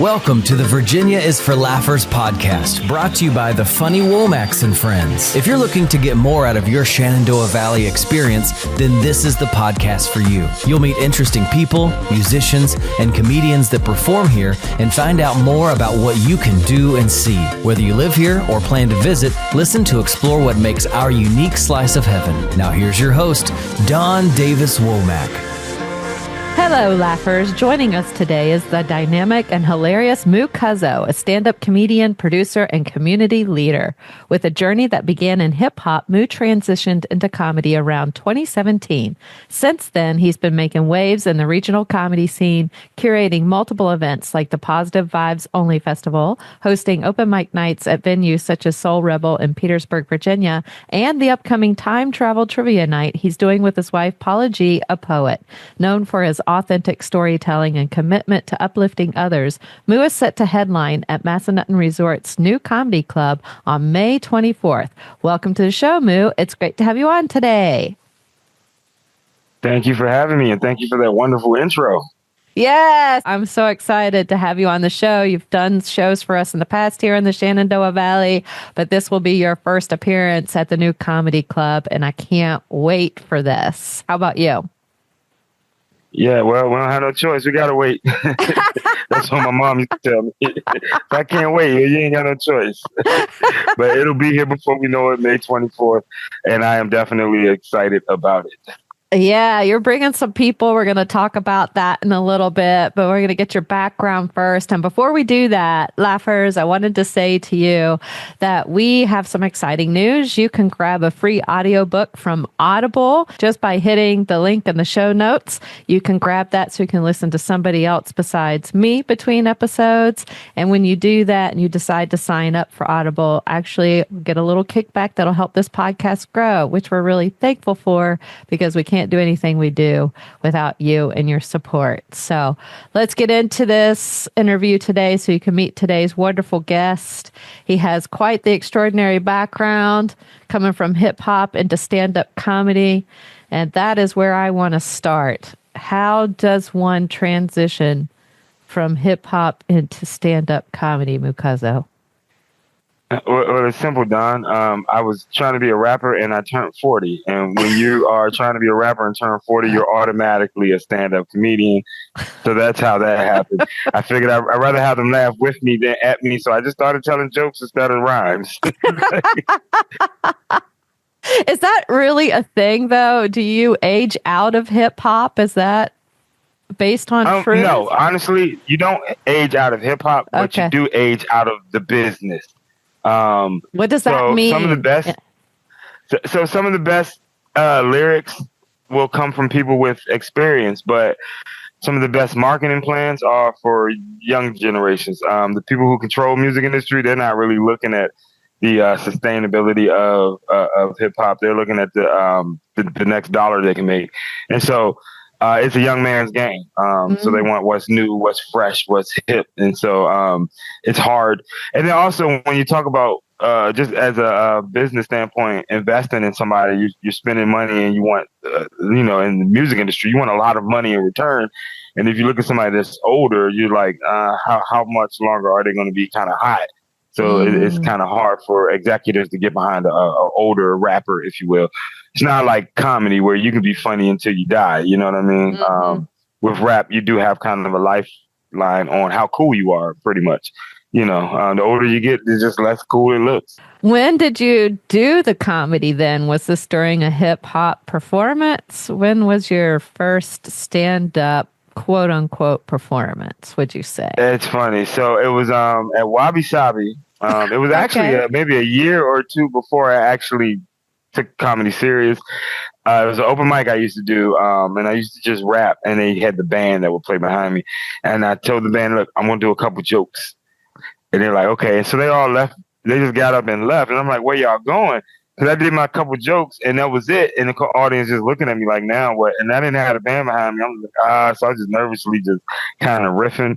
Welcome to the Virginia is for Laughers podcast, brought to you by the funny Womax and Friends. If you're looking to get more out of your Shenandoah Valley experience, then this is the podcast for you. You'll meet interesting people, musicians, and comedians that perform here and find out more about what you can do and see. Whether you live here or plan to visit, listen to explore what makes our unique slice of heaven. Now here's your host, Don Davis Womack. Hello, laughers. Joining us today is the dynamic and hilarious Mu Cuzzo, a stand-up comedian, producer, and community leader. With a journey that began in hip-hop, Mu transitioned into comedy around 2017. Since then, he's been making waves in the regional comedy scene, curating multiple events like the Positive Vibes Only Festival, hosting open mic nights at venues such as Soul Rebel in Petersburg, Virginia, and the upcoming Time Travel Trivia Night he's doing with his wife, Paula G., a poet. Known for his authentic storytelling and commitment to uplifting others, Mu is set to headline at Massanutten Resort's new comedy club on May 24th. Welcome to the show, Mu. It's great to have you on today. Thank you for having me, and thank you for that wonderful intro. Yes, I'm so excited to have you on the show. You've done shows for us in the past here in the Shenandoah Valley, but this will be your first appearance at the new comedy club, and I can't wait for this. How about you? Yeah, well, we don't have no choice. We got to wait. That's what my mom used to tell me. If I can't wait, you ain't got no choice. But it'll be here before we know it, May 24th, and I am definitely excited about it. Yeah, you're bringing some people. We're going to talk about that in a little bit, but we're going to get your background first. And before we do that, laughers, I wanted to say to you that we have some exciting news. You can grab a free audiobook from Audible just by hitting the link in the show notes. You can grab that so you can listen to somebody else besides me between episodes. And when you do that and you decide to sign up for Audible, actually get a little kickback that'll help this podcast grow, which we're really thankful for because we can't do anything we do without you and your support. So let's get into this interview today so you can meet today's wonderful guest. He has quite the extraordinary background coming from hip hop into stand-up comedy. And that is where I want to start. How does one transition from hip hop into stand-up comedy, Mu Cuzzo? Well, it's simple, Don. I was trying to be a rapper and I turned 40. And when you are trying to be a rapper and turn 40, you're automatically a stand-up comedian. So that's how that happened. I figured I'd rather have them laugh with me than at me. So I just started telling jokes instead of rhymes. Is that really a thing, though? Do you age out of hip hop? Is that based on truth? No, honestly, you don't age out of hip hop, but you do age out of the business. What does that mean? Some of the best lyrics will come from people with experience, but some of the best marketing plans are for young generations. The people who control music industry, they're not really looking at the sustainability of hip hop. They're looking at the next dollar they can make, and so it's a young man's game. So they want what's new, what's fresh, what's hip. And so it's hard. And then also when you talk about just as a business standpoint, investing in somebody, you're spending money and you want, in the music industry, you want a lot of money in return. And if you look at somebody that's older, you're like, how much longer are they going to be kind of hot? So it's kind of hard for executives to get behind a older rapper, if you will. It's not like comedy where you can be funny until you die. You know what I mean? Mm-hmm. With rap, you do have kind of a lifeline on how cool you are, pretty much. The older you get, it's just less cool it looks. When did you do the comedy then? Was this during a hip hop performance? When was your first stand-up quote unquote performance, would you say? It's funny. So it was at Wabi Sabi. It was actually maybe a year or two before I actually took comedy serious. It was an open mic I used to do, and I used to just rap, and they had the band that would play behind me. And I told the band, look, I'm going to do a couple jokes. And they're like, okay. And so they all left. They just got up and left. And I'm like, where y'all going? Because I did my couple jokes, and that was it. And the audience just looking at me like, now what? And I didn't have a band behind me. I'm like, so I was just nervously just kind of riffing.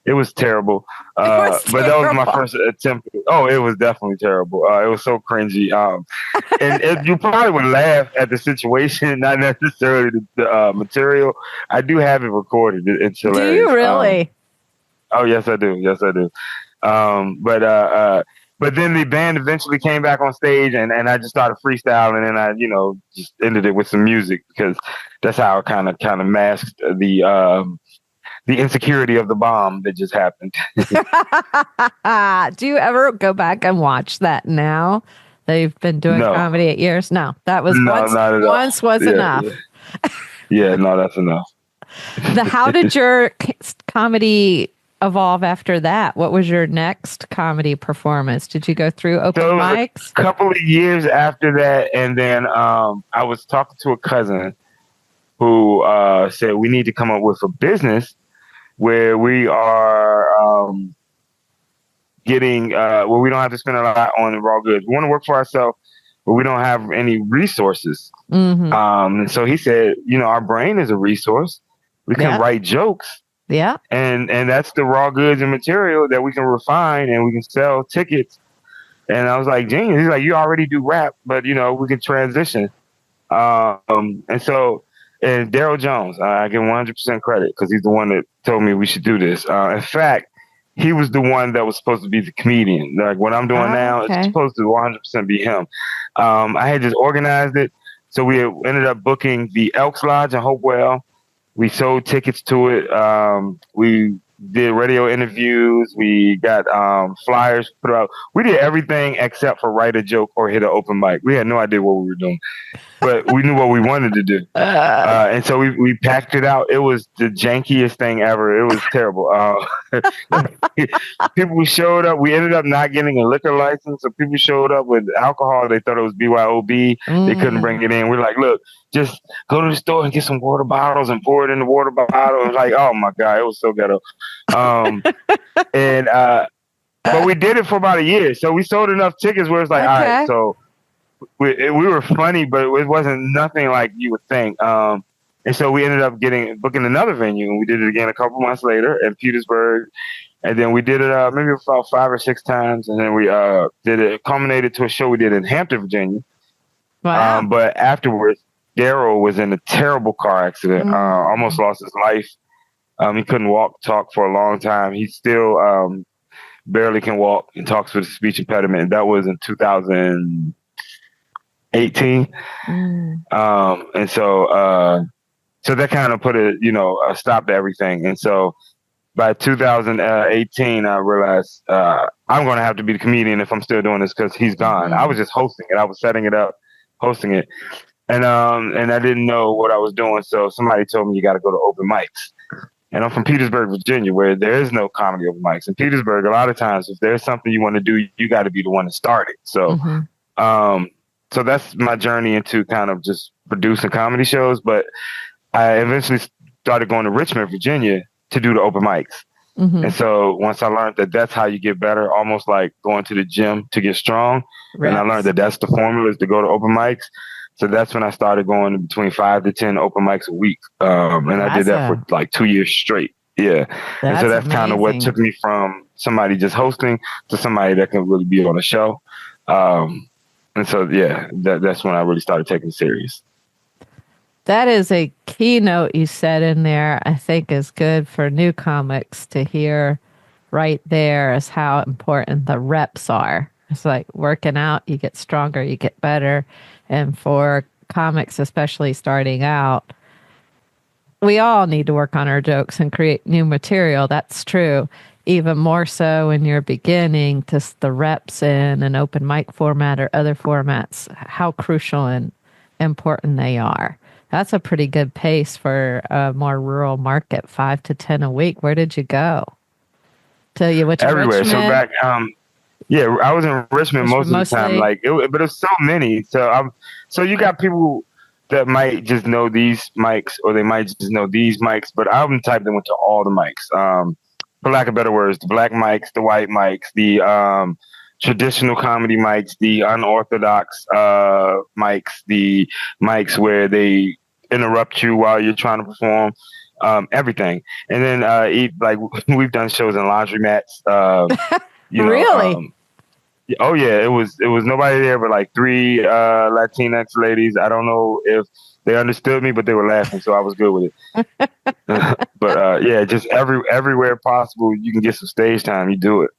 It was terrible. But that was my first attempt. Oh, it was definitely terrible. It was so cringy. And you probably would laugh at the situation, not necessarily the material. I do have it recorded. It's hilarious. Do you really? Oh, yes, I do. Yes, I do. But then the band eventually came back on stage, and I just started freestyling, and I, just ended it with some music because that's how it kind of masked the insecurity of the bomb that just happened. Do you ever go back and watch that now? They've been doing No. comedy 8 years. No, that was No, once. not at all. Once was enough. Yeah, no, that's enough. How did your comedy evolve after that? What was your next comedy performance? Did you go through open mics? A couple of years after that, and then I was talking to a cousin who said we need to come up with a business where we are getting where we don't have to spend a lot on raw goods. We want to work for ourselves, but we don't have any resources. Mm-hmm. And so he said, our brain is a resource. We can write jokes. Yeah. And that's the raw goods and material that we can refine, and we can sell tickets. And I was like, genius. He's like, you already do rap, but we can transition. And so, and Daryl Jones, I give him 100% credit because he's the one that told me we should do this. In fact, he was the one that was supposed to be the comedian. Like what I'm doing now, it's supposed to 100% be him. I had just organized it. So we ended up booking the Elks Lodge in Hopewell. We sold tickets to it. We did radio interviews. We got flyers put out. We did everything except for write a joke or hit an open mic. We had no idea what we were doing, but we knew what we wanted to do. And so we packed it out. It was the jankiest thing ever. It was terrible. People showed up. We ended up not getting a liquor license. So people showed up with alcohol. They thought it was BYOB. They couldn't bring it in. We're like, look, just go to the store and get some water bottles and pour it in the water bottle. And like, oh my God, it was so ghetto. But we did it for about a year. So we sold enough tickets where it's like, all right, so we were funny, but it wasn't nothing like you would think. And so we ended up booking another venue, and we did it again a couple months later in Petersburg. And then we did it maybe about 5 or 6 times. And then we did it, culminated to a show we did in Hampton, Virginia. Wow. But afterwards, Daryl was in a terrible car accident, almost lost his life. He couldn't talk for a long time. He still barely can walk and talks with a speech impediment. That was in 2018. And so that kind of put a stop to everything. And so by 2018, I realized I'm going to have to be the comedian if I'm still doing this because he's gone. I was just hosting it. I was setting it up, hosting it. And I didn't know what I was doing. So somebody told me you got to go to open mics. And I'm from Petersburg, Virginia, where there is no comedy open mics. In Petersburg, a lot of times, if there's something you want to do, you got to be the one to start it. So, so that's my journey into kind of just producing comedy shows. But I eventually started going to Richmond, Virginia, to do the open mics. And so once I learned that that's how you get better, almost like going to the gym to get strong, and I learned that that's the formula is to go to open mics. So that's when I started going between 5 to 10 open mics a week. And I did that for like 2 years straight. Yeah. And so that's kind of what took me from somebody just hosting to somebody that can really be on a show. And so, yeah, that's when I really started taking it serious. That is a keynote you said in there, I think is good for new comics to hear right there is how important the reps are. It's like working out, you get stronger, you get better. And for comics, especially starting out, we all need to work on our jokes and create new material. That's true. Even more so when you're beginning, just the reps in an open mic format or other formats, how crucial and important they are. That's a pretty good pace for a more rural market, 5 to 10 a week. Where did you go? You went to everywhere. Richmond? So back, yeah, I was in Richmond most of the time. But it's so many. So you got people that might just know these mics, or they might just know these mics. But I'm the type that went to all the mics. For lack of better words, the black mics, the white mics, the traditional comedy mics, the unorthodox mics, the mics where they interrupt you while you're trying to perform. Everything. And then like we've done shows in laundromats. Really? Oh yeah, it was nobody there but like three Latinx ladies. I don't know if they understood me, but they were laughing, so I was good with it. But yeah, just everywhere possible you can get some stage time, you do it.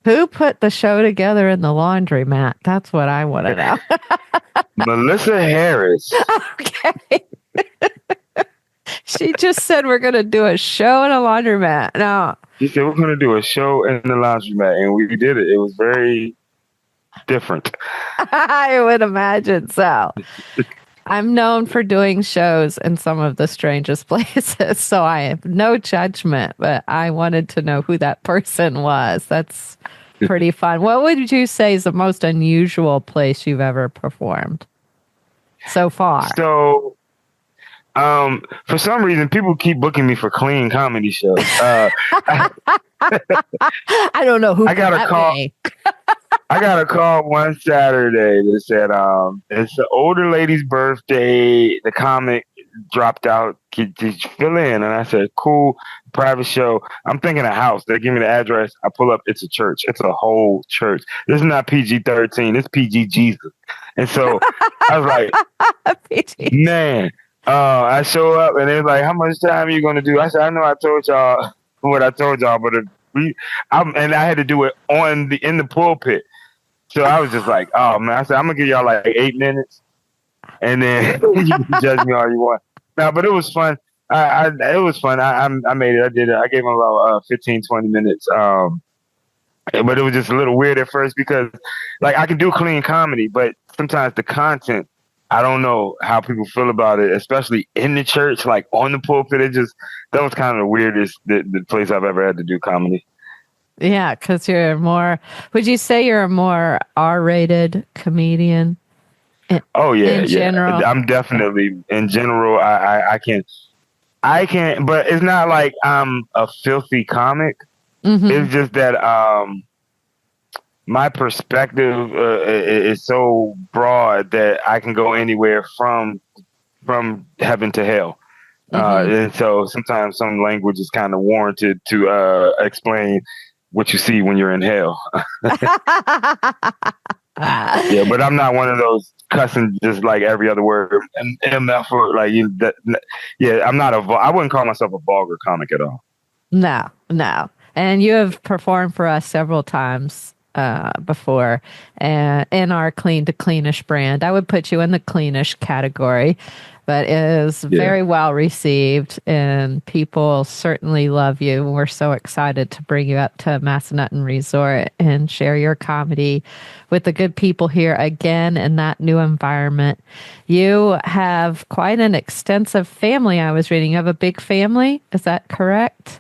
Who put the show together in the laundromat? That's what I want to know. Melissa Harris. Okay. She just said we're going to do a show in a laundromat. No. She said we're going to do a show in the laundromat, and we did it. It was very different. I would imagine so. I'm known for doing shows in some of the strangest places, so I have no judgment, but I wanted to know who that person was. That's pretty fun. What would you say is the most unusual place you've ever performed so far? So, for some reason, people keep booking me for clean comedy shows. I don't know who I got a call. I got a call one Saturday that said, it's the older lady's birthday. The comic dropped out. Did you fill in? And I said, cool, private show. I'm thinking a house. They give me the address. I pull up. It's a church. It's a whole church. This is not PG-13. It's PG Jesus. And so I was like, man, I show up and they're like, how much time are you going to do? I said, I know I told y'all what I told y'all, but and I had to do it in the pulpit. So I was just like, oh man, I said, I'm gonna give y'all like 8 minutes, and then you can judge me all you want. No, but it was fun. It was fun. I made it. I did it. I gave them about 15, 20 minutes. But it was just a little weird at first because, like, I can do clean comedy, but sometimes the content, I don't know how people feel about it, especially in the church, like on the pulpit. That was kind of the weirdest the place I've ever had to do comedy. Yeah, because would you say you're a more R-rated comedian? In general? I'm definitely, in general, I can, but it's not like I'm a filthy comic. Mm-hmm. It's just that my perspective is so broad that I can go anywhere from heaven to hell. Mm-hmm. And so sometimes some language is kind of warranted to explain what you see when you're in hell. Yeah, but I'm not one of those cussing just like every other word. MF or like yeah, I'm not I wouldn't call myself a vulgar comic at all. No. And you have performed for us several times before in our Clean to Cleanish brand. I would put you in the cleanish category, but it is very well received and people certainly love you. We're so excited to bring you up to Massanutten Resort and share your comedy with the good people here again in that new environment. You have quite an extensive family. I was reading. You have a big family. Is that correct?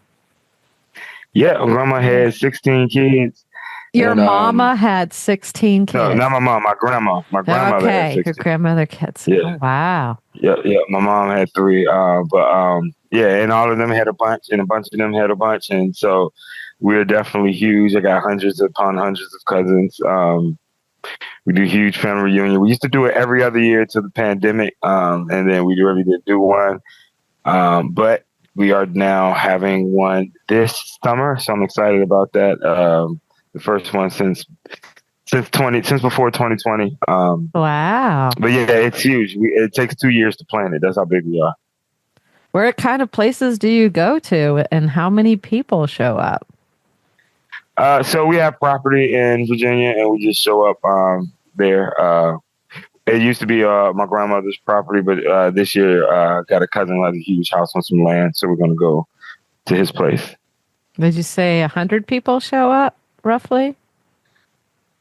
Yeah, Grandma had 16 kids. Your mama had 16 kids. No, not my mom. My grandma. My grandmother had 16. Your grandmother kids. Yeah. Oh, wow. Yeah. My mom had 3. And all of them had a bunch, and a bunch of them had a bunch, and so we're definitely huge. I got hundreds upon hundreds of cousins. We do huge family reunion. We used to do it every other year till the pandemic, and then we really didn't do one. But we are now having one this summer, so I'm excited about that. The first one since before 2020. Wow. But yeah, it's huge. It takes 2 years to plan it. That's how big we are. What kind of places do you go to and how many people show up? So we have property in Virginia and we just show up there. It used to be my grandmother's property, but this year got a cousin who has a huge house on some land, so we're going to go to his place. Did you say 100 people show up? Roughly?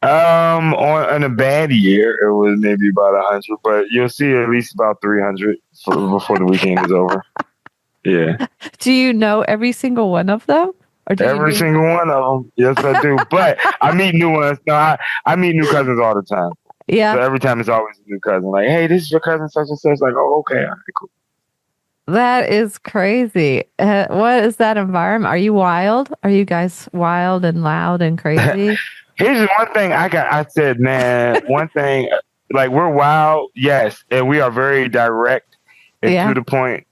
In a bad year, it was maybe about 100, but you'll see at least about 300 before the weekend is over. Yeah. Do you know every single one of them? Or every single one of them. Yes, I do. But I meet new ones. No, I meet new cousins all the time. Yeah. So every time it's always a new cousin. Like, hey, this is your cousin such and such. Like, oh, okay. All right, cool. That is crazy. What is that environment? Are you wild? Are you guys wild and loud and crazy? Here's one thing I said, man, one thing, like we're wild, yes, and we are very direct and to the point.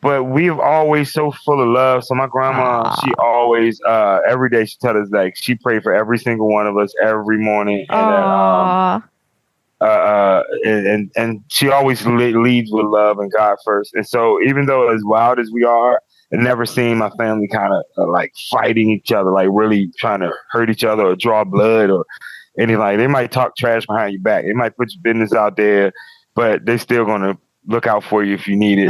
but we've always so full of love. So my grandma, she always, every day she tells us like she prayed for every single one of us every morning, and and she always leads with love and God first. And so even though as wild as we are, I never seen my family kind of like fighting each other, like really trying to hurt each other or draw blood or anything. Like they might talk trash behind your back. They might put your business out there, but they're still going to look out for you if you need it.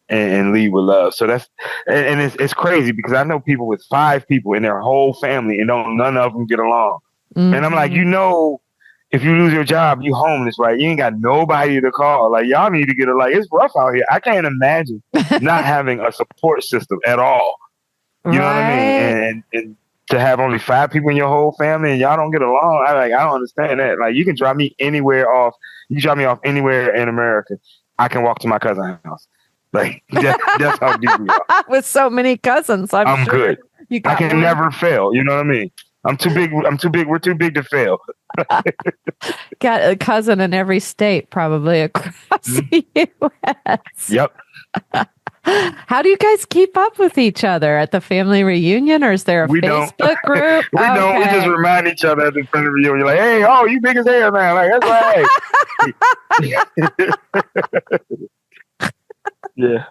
And lead with love. So that's, and it's crazy because I know people with 5 people in their whole family and none of them get along. Mm-hmm. And I'm like, if you lose your job, you homeless, right? You ain't got nobody to call. Like y'all need to get it. Like it's rough out here. I can't imagine not having a support system at all. You know what I mean? And to have only 5 people in your whole family and y'all don't get along, I don't understand that. Like you can drop me anywhere off. You drop me off anywhere in America, I can walk to my cousin's house. Like that's how deep we are. With so many cousins, I'm sure good. I can never fail. You know what I mean? I'm too big. We're too big to fail. Got a cousin in every state, probably across the U.S. Yep. How do you guys keep up with each other at the family reunion, or is there a Facebook group? We don't. We just remind each other at the family reunion, like, "Hey, oh, you big as hell, man!" Like that's right. Yeah.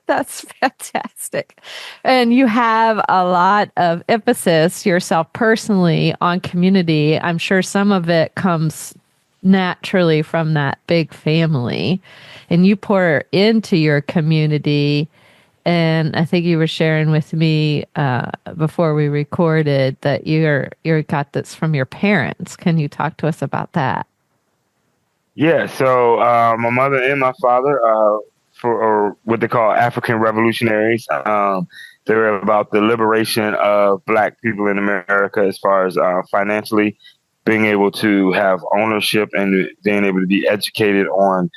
That's fantastic. And you have a lot of emphasis yourself personally on community. I'm sure some of it comes naturally from that big family, and you pour into your community. And I think you were sharing with me before we recorded that you got this from your parents. Can you talk to us about that? Yeah. So my mother and my father, or what they call African revolutionaries. They're about the liberation of Black people in America as far as financially being able to have ownership and being able to be educated on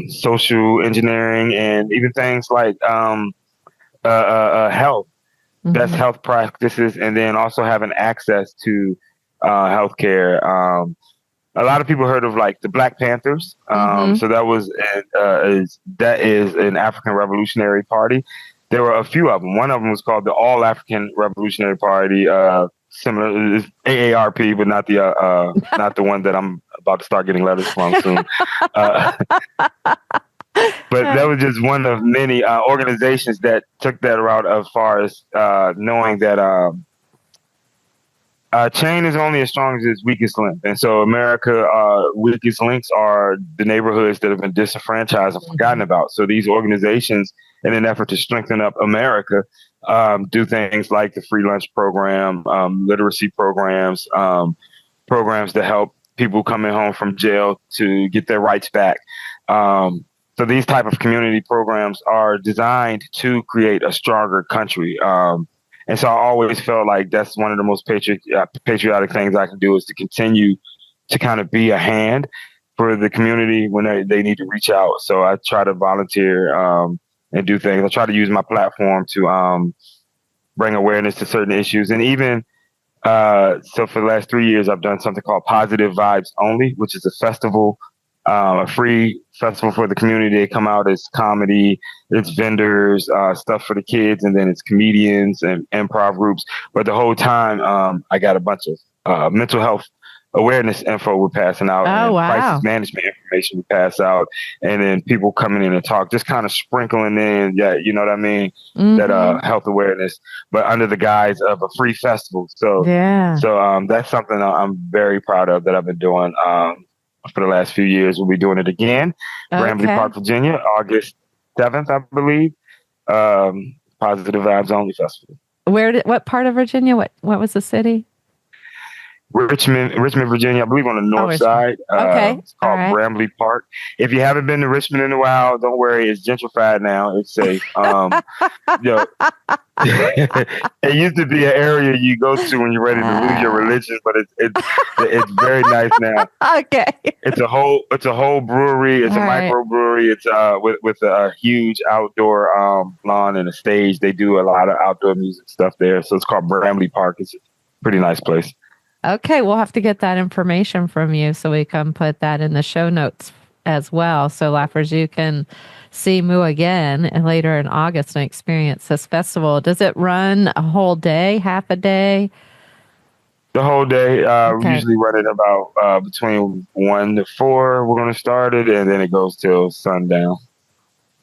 social engineering and even things like health, best health practices, and then also having access to healthcare. A lot of people heard of like the Black Panthers. So that was that is an African Revolutionary Party. There were a few of them. One of them was called the All African Revolutionary Party, similar to AARP, but not the one that I'm about to start getting letters from soon. But that was just one of many organizations that took that route as far as knowing that. Chain is only as strong as its weakest link. And so America, weakest links are the neighborhoods that have been disenfranchised and forgotten about. So these organizations, in an effort to strengthen up America, do things like the free lunch program, literacy programs, programs that help people coming home from jail to get their rights back. So these type of community programs are designed to create a stronger country. And so I always felt like that's one of the most patriotic things I can do, is to continue to kind of be a hand for the community when they need to reach out. So I try to volunteer and do things. I try to use my platform to bring awareness to certain issues. And even so for the last 3 years, I've done something called Positive Vibes Only, which is a festival, a free festival for the community. They come out, it's comedy, it's vendors, stuff for the kids, and then it's comedians and improv groups. But the whole time, I got a bunch of mental health awareness info we're passing out, and crisis management information we pass out, and then people coming in and talk, just kind of sprinkling in, you know what I mean, that health awareness, but under the guise of a free festival. So that's something I'm very proud of that I've been doing. For the last few years. We'll be doing it again. Bramley Park, Virginia, August 7th, I believe. Positive Vibes Only Festival. What part of Virginia? What was the city? Richmond, Virginia, I believe on the north side. It's called Bramley Park. If you haven't been to Richmond in a while, don't worry. It's gentrified now. It's safe. It used to be an area you go to when you're ready to lose your religion, but it's very nice now. Okay. It's a whole brewery. It's a microbrewery. It's with a huge outdoor lawn and a stage. They do a lot of outdoor music stuff there. So it's called Bramley Park. It's a pretty nice place. Okay, we'll have to get that information from you so we can put that in the show notes as well. So laughers, you can see Mu again and later in August and experience this festival. Does it run a whole day, half a day? The whole day. We Okay. usually run it about between 1 to 4. We're going to start it, and then it goes till sundown.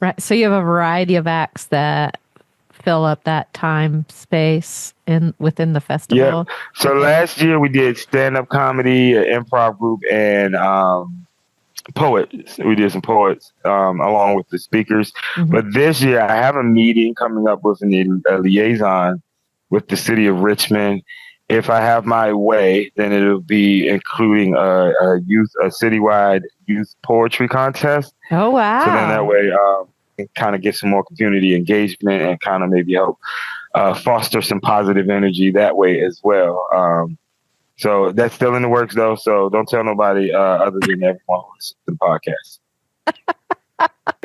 Right. So you have a variety of acts that fill up that time space within the festival. Yeah. So last year we did stand-up comedy, an improv group, and poets. We did some poets along with the speakers. Mm-hmm. But this year I have a meeting coming up with a liaison with the city of Richmond. If I have my way, then it'll be including a citywide youth poetry contest. Oh, wow. So then that way, kind of get some more community engagement and kind of maybe help foster some positive energy that way as well. So that's still in the works, though. So don't tell nobody other than everyone who listens to the podcast.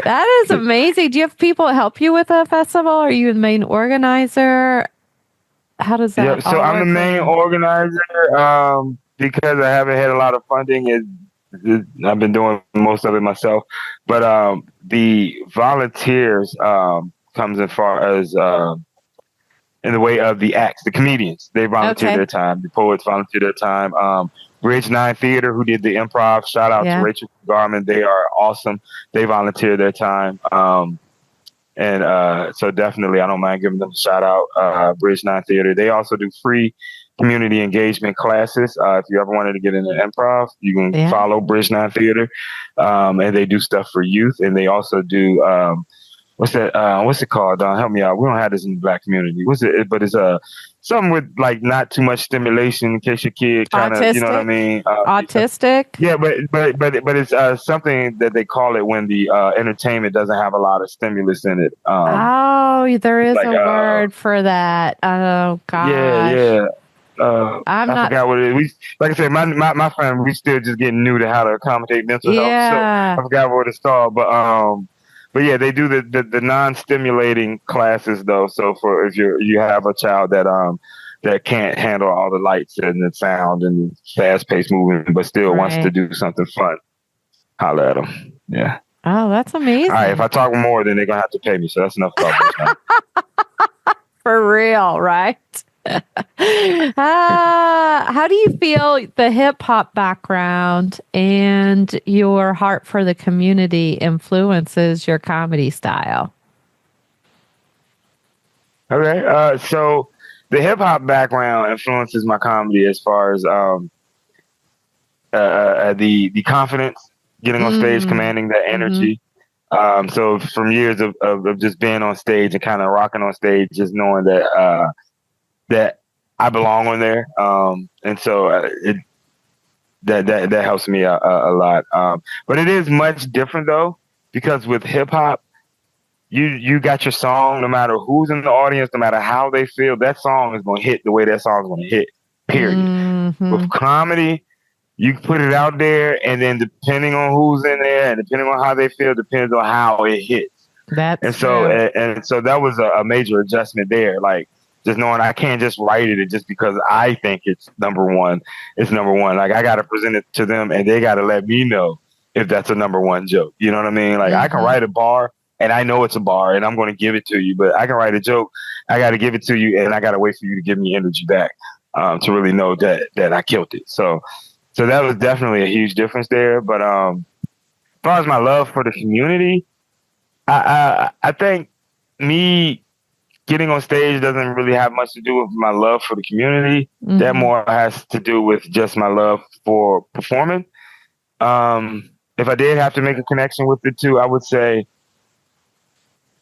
That is amazing. Do you have people help you with a festival? Are you the main organizer? How does that? Yeah, so I'm the main organizer because I haven't had a lot of funding. I've been doing most of it myself, but the volunteers comes as far as in the way of the acts, the comedians. They volunteer their time. The poets volunteer their time. Bridge 9 Theater, who did the improv, shout out to Rachel Garman. They are awesome. They volunteer their time. And so definitely, I don't mind giving them a shout out. Bridge 9 Theater. They also do free community engagement classes. If you ever wanted to get into improv, you can follow Bridge 9 Theater. And they do stuff for youth. And they also do, what's it called, Don? Help me out. We don't have this in the Black community. What's it? But it's something with like not too much stimulation in case your kid kind of, you know what I mean? Autistic? Yeah, but it's something that they call it when the entertainment doesn't have a lot of stimulus in it. There is like, a word for that. Oh gosh. Yeah. I forgot what it is. Like I said, my friend, we still just getting new to how to accommodate mental health. So I forgot what it's called, but yeah, they do the non-stimulating classes though. So for if you have a child that can't handle all the lights and the sound and fast-paced movement, but still wants to do something fun, holla at them. Yeah. Oh, that's amazing. All right, if I talk more, then they're gonna have to pay me. So that's enough about this now. For real, right? How do you feel the hip hop background and your heart for the community influences your comedy style? Okay, so the hip hop background influences my comedy as far as the confidence, getting on stage, commanding that energy. So from years of just being on stage and kind of rocking on stage, just knowing that that I belong on there, and so that helps me a lot. But it is much different though, because with hip hop, you got your song. No matter who's in the audience, no matter how they feel, that song is going to hit the way that song is going to hit. Period. With comedy, you put it out there, and then depending on who's in there and depending on how they feel, depends on how it hits. So that was a major adjustment there. Like, just knowing I can't just write it just because I think it's number one. It's number one. Like, I got to present it to them, and they got to let me know if that's a number one joke. You know what I mean? Like, I can write a bar, and I know it's a bar, and I'm going to give it to you. But I can write a joke, I got to give it to you, and I got to wait for you to give me energy back to really know that I killed it. So that was definitely a huge difference there. But as far as my love for the community, I think me getting on stage doesn't really have much to do with my love for the community. That more has to do with just my love for performing. If I did have to make a connection with it too, I would say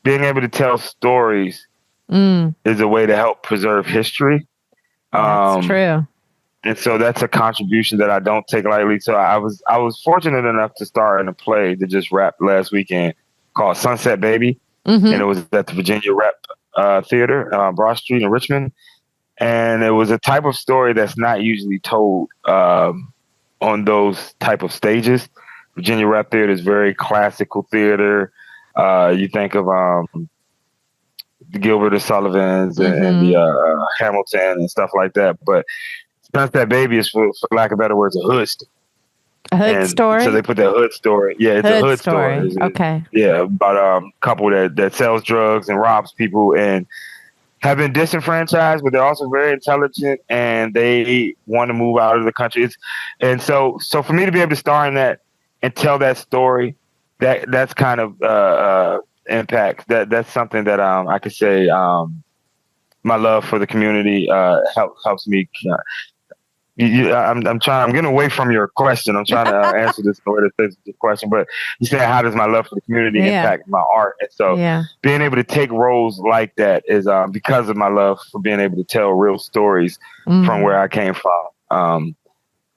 being able to tell stories is a way to help preserve history. That's true. And so that's a contribution that I don't take lightly. So I was fortunate enough to star in a play that just wrapped last weekend called Sunset Baby. And it was at the Virginia Rep Theater, Broad Street in Richmond. And it was a type of story that's not usually told on those type of stages. Virginia Rep Theater is very classical theater. You think of the Gilbert and Sullivans and the Hamilton and stuff like that. But Sunset Baby is, for lack of better words, a hood story. A hood And story? so they put that hood story. Yeah, it's a hood story. Okay. Yeah, about a couple that sells drugs and robs people and have been disenfranchised, but they're also very intelligent and they want to move out of the country. So for me to be able to star in that and tell that story, that's kind of impact. That's something that I could say my love for the community helps me. I'm getting away from your question. I'm trying to answer this in a way that fits the question. But you said, how does my love for the community impact my art? And so being able to take roles like that is because of my love for being able to tell real stories from where I came from.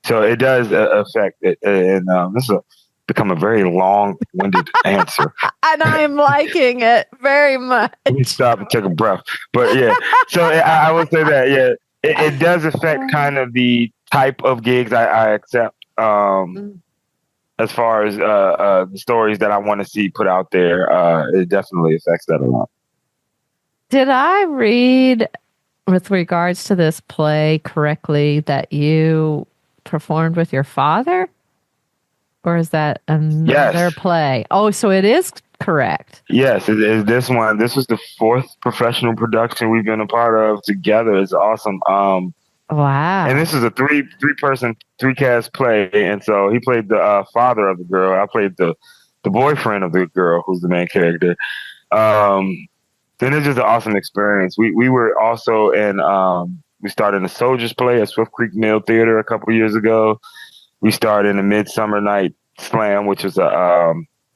So it does affect it. And this has become a very long-winded answer. And I'm liking it very much. Let me stop and take a breath. But yeah, so I would say that, yeah. It does affect kind of the type of gigs I accept as far as the stories that I want to see put out there. It definitely affects that a lot. Did I read, with regards to this play, correctly that you performed with your father? Or is that another play? Oh, so it is correct. Yes, it is this one. This was the 4th professional production we've been a part of together. It's awesome. Wow. And this is a three-person, 3-cast play. And so he played the father of the girl. I played the boyfriend of the girl, who's the main character. And it's just an awesome experience. We were also we started a Soldiers play at Swift Creek Mill Theater a couple years ago. We started in a Midsummer Night Slam, which was a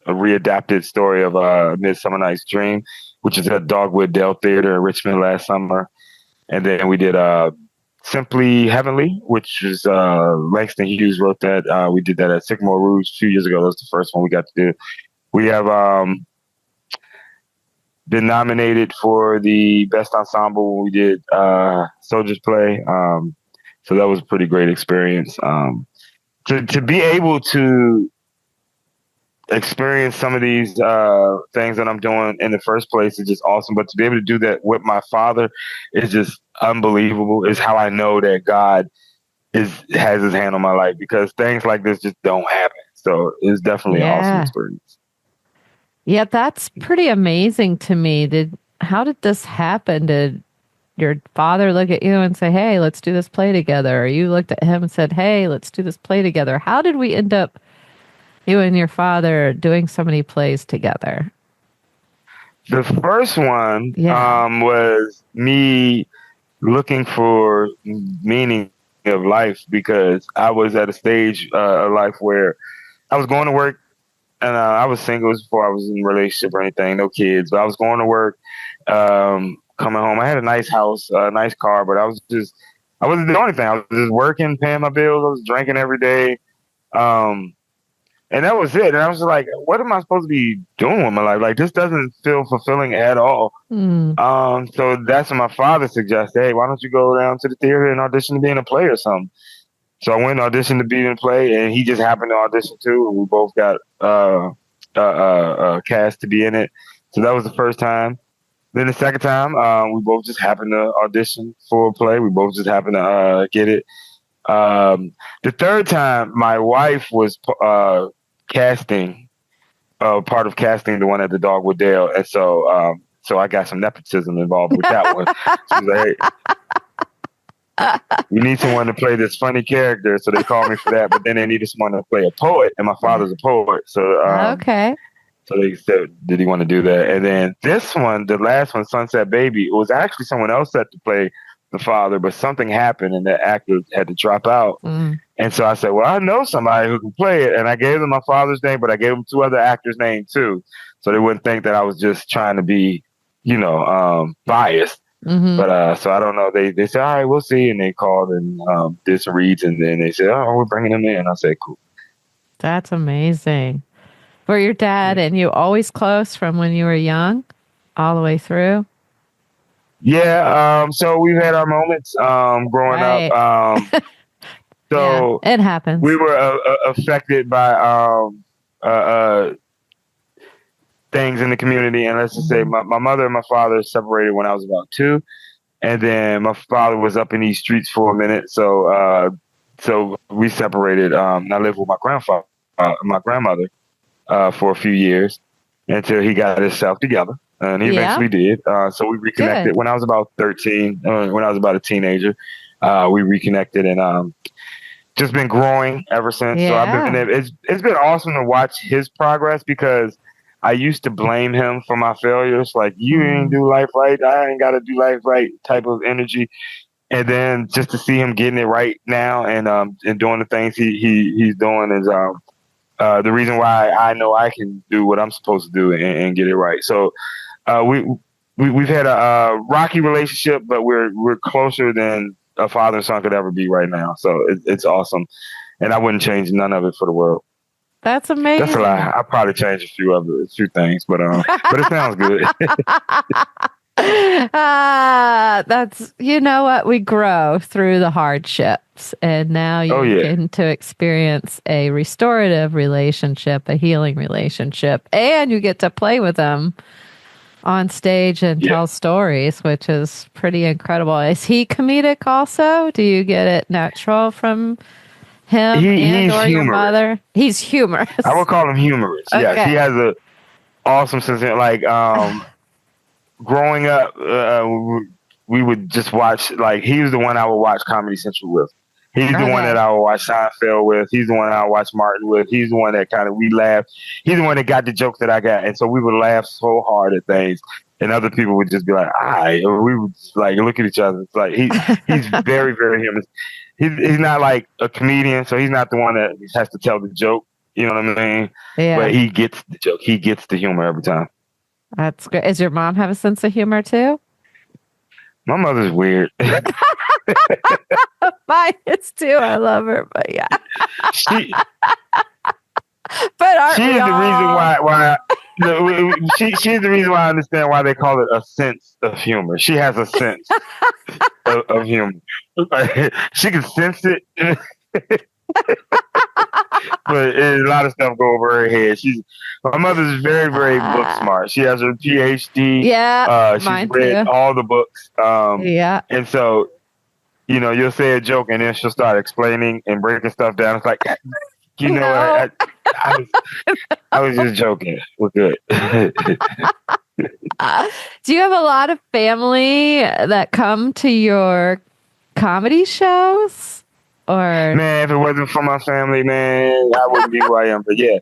readapted story of Midsummer Night's Dream, which is at Dogwood Dell Theater in Richmond last summer. And then we did Simply Heavenly, which is Langston Hughes wrote that. We did that at Sycamore Rouge 2 years ago. That was the first one we got to do. We have been nominated for the Best Ensemble when we did Soldiers Play. So that was a pretty great experience. To be able to experience some of these things that I'm doing in the first place is just awesome. But to be able to do that with my father is just unbelievable. It's how I know that God has his hand on my life, because things like this just don't happen. So it's definitely an awesome experience. Yeah, that's pretty amazing to me. How did this happen? Did your father look at you and say, hey, let's do this play together? Or you looked at him and said, hey, let's do this play together? How did we end up, you and your father, doing so many plays together? The first one was me looking for meaning of life, because I was at a stage of life where I was going to work, and I was single before I was in a relationship or anything, no kids, but I was going to work, coming home. I had a nice house, a nice car, but I wasn't doing anything. I was just working, paying my bills. I was drinking every day. And that was it. And I was like, what am I supposed to be doing with my life? Like, this doesn't feel fulfilling at all. So that's when my father suggested, hey, why don't you go down to the theater and audition to be in a play or something? So I went and auditioned to be in a play, and he just happened to audition too. And we both got cast to be in it. So that was the first time. Then the second time, we both just happened to audition for a play. We both just happened to get it. The third time, my wife was casting, part of casting the one at the Dogwood Dale, and so I got some nepotism involved with that one. She was like, hey, we need someone to play this funny character, so they called me for that. But then they needed someone to play a poet, and my father's a poet, so okay. So they said, did he want to do that? And then this one, the last one, Sunset Baby, it was actually someone else set to play the father, but something happened and that actor had to drop out. And so I said, well, I know somebody who can play it. And I gave them my father's name, but I gave them 2 other actors' names too. So they wouldn't think that I was just trying to be, biased. But so I don't know. They said, all right, we'll see. And they called and did some reads. And then they said, oh, we're bringing him in. I said, cool. That's amazing. Were your dad and you always close from when you were young all the way through? Yeah. So we've had our moments growing up. So it happens. We were affected by things in the community. And let's just say my mother and my father separated when I was about 2. And then my father was up in these streets for a minute. So so we separated. And I lived with my grandmother, for a few years until he got himself together, and he eventually did. So we reconnected when I was about 13. When I was about a teenager, we reconnected, and just been growing ever since. So it's been awesome to watch his progress, because I used to blame him for my failures, like, you ain't do life right, I ain't got to do life right type of energy. And then just to see him getting it right now, and doing the things he's doing is the reason why I know I can do what I'm supposed to do and get it right. So we've had a rocky relationship, but we're closer than a father and son could ever be right now. So it's awesome, and I wouldn't change none of it for the world. That's amazing. That's a lie. I'll probably change a few things, but it sounds good. That's, you know what, we grow through the hardships, and now you get to experience a restorative relationship, a healing relationship, and you get to play with them on stage and tell stories, which is pretty incredible. Is he comedic also? Do you get it natural from him or your mother? He's humorous. I would call him humorous. Okay. Yes, he has a awesome sense of, like, growing up, we would just watch, like, he was the one I would watch Comedy Central with. He's the one that I would watch Seinfeld with. He's the one I would watch Martin with. He's the one that we laughed. He's the one that got the jokes that I got. And so we would laugh so hard at things. And other people would just be like, or we would just, like, look at each other. It's like, he's very, very humorous. He's not like a comedian, so he's not the one that has to tell the joke. You know what I mean? Yeah. But he gets the joke. He gets the humor every time. That's great. Does your mom have a sense of humor too? My mother's weird. Mine is too. I love her, but yeah. She's the reason why I understand why they call it a sense of humor. She has a sense of humor. She can sense it. But a lot of stuff go over her head. My mother's very, very book smart. She has her PhD. Yeah, she's read all the books. And so, you'll say a joke, and then she'll start explaining and breaking stuff down. It's like, I was just joking. We're good. Do you have a lot of family that come to your comedy shows? Or man, if it wasn't for my family, man, I wouldn't be who I am. But yeah,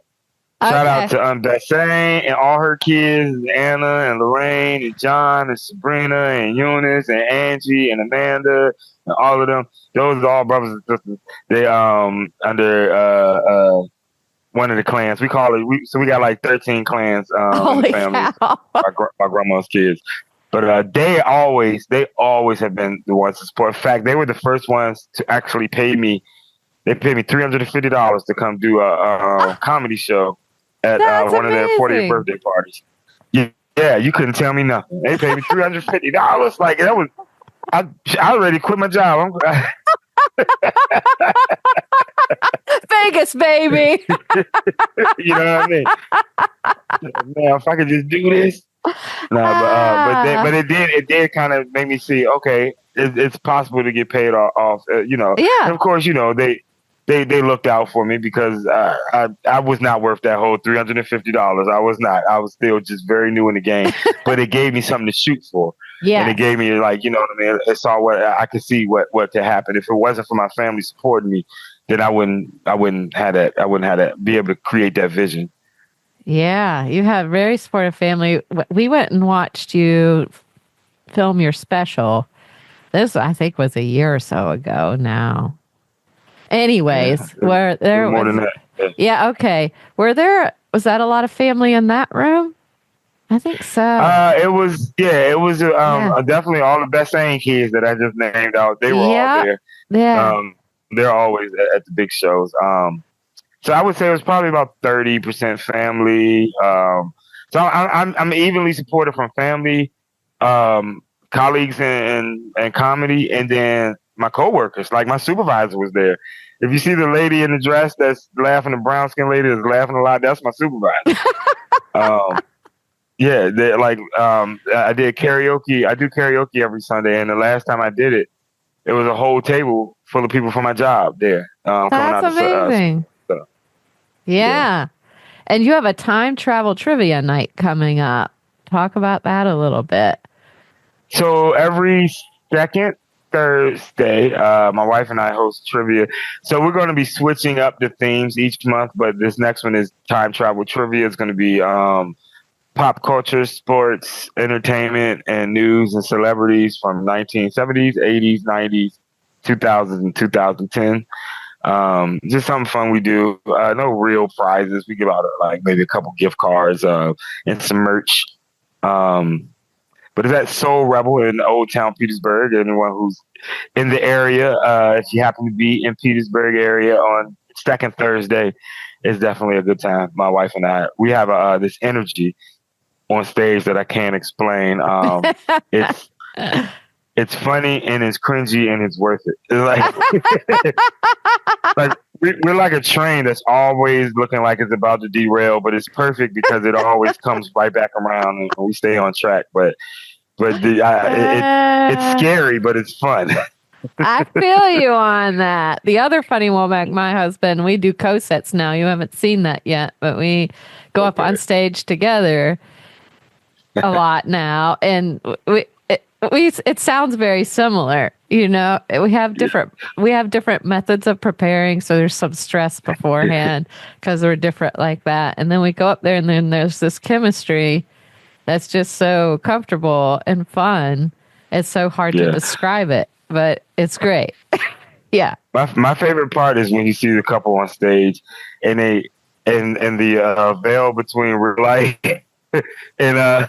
shout out to Bethany and all her kids, Anna and Lorraine and John and Sabrina and Eunice and Angie and Amanda and all of them. Those are all brothers and sisters. They under one of the clans. We call it. We got like 13 clans in the family. My grandma's kids. But they always have been the ones to support. In fact, they were the first ones to actually pay me. They paid me $350 to come do a comedy show at one of their 40th birthday parties. Yeah, you couldn't tell me nothing. They paid me $350. Like, that was, I already quit my job. Vegas, baby. You know what I mean? Man, if I could just do this. No, but it did kind of make me see, okay, it's possible to get paid off. Yeah. And of course, they looked out for me, because I was not worth that whole $350. I was not. I was still just very new in the game, but it gave me something to shoot for. Yeah. And it gave me, like, you know what I mean? It saw what I could see what could happen. If it wasn't for my family supporting me, then I wouldn't have that, be able to create that vision. Yeah, you have a very supportive family. We went and watched you film your special. This, I think, was a year or so ago now. Anyways, where there more was, than that. Yeah, okay. Was that a lot of family in that room? I think so. It was definitely all the best saying kids that I just named out. They were all there. Yeah. They're always at the big shows. So I would say it was probably about 30% family. So I'm evenly supported from family, colleagues and comedy, and then my coworkers. Like, my supervisor was there. If you see the lady in the dress that's laughing, the brown skin lady that's laughing a lot, that's my supervisor. Yeah, I did karaoke. I do karaoke every Sunday, and the last time I did it, it was a whole table full of people from my job there coming That's out to amazing. so, Yeah. And you have a time travel trivia night coming up. Talk about that a little bit. So every second Thursday, my wife and I host trivia. So we're going to be switching up the themes each month, but this next one is time travel trivia. It's going to be pop culture, sports, entertainment, and news and celebrities from 1970s, 80s, 90s, 2000s, and 2010. Just something fun we do. No real prizes. We give out like maybe a couple gift cards and some merch. But it's at Soul Rebel in Old Town Petersburg. Anyone who's in the area, if you happen to be in Petersburg area on second Thursday, it's definitely a good time. My wife and I, we have this energy on stage that I can't explain. It's funny and it's cringy and it's worth it. It's like we're like a train that's always looking like it's about to derail, but it's perfect because it always comes right back around and we stay on track. But it's scary, but it's fun. I feel you on that. The other funny Womack, my husband, we do co-sets now. You haven't seen that yet, but we go up on stage together a lot now, and it sounds very similar. You know, we have different methods of preparing, so there's some stress beforehand because we're different like that, and then we go up there, and then there's this chemistry that's just so comfortable and fun. It's so hard to describe it, but it's great. Yeah. My favorite part is when you see the couple on stage, and the veil between real life and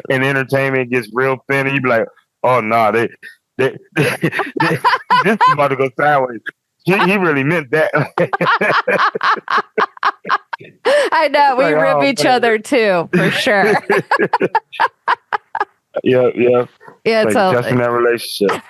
entertainment gets real thin, and you be like, oh no, they this is about to go sideways. He really meant that. I know, we rib each other too, for sure. Yeah. Yeah, it's like testing that relationship.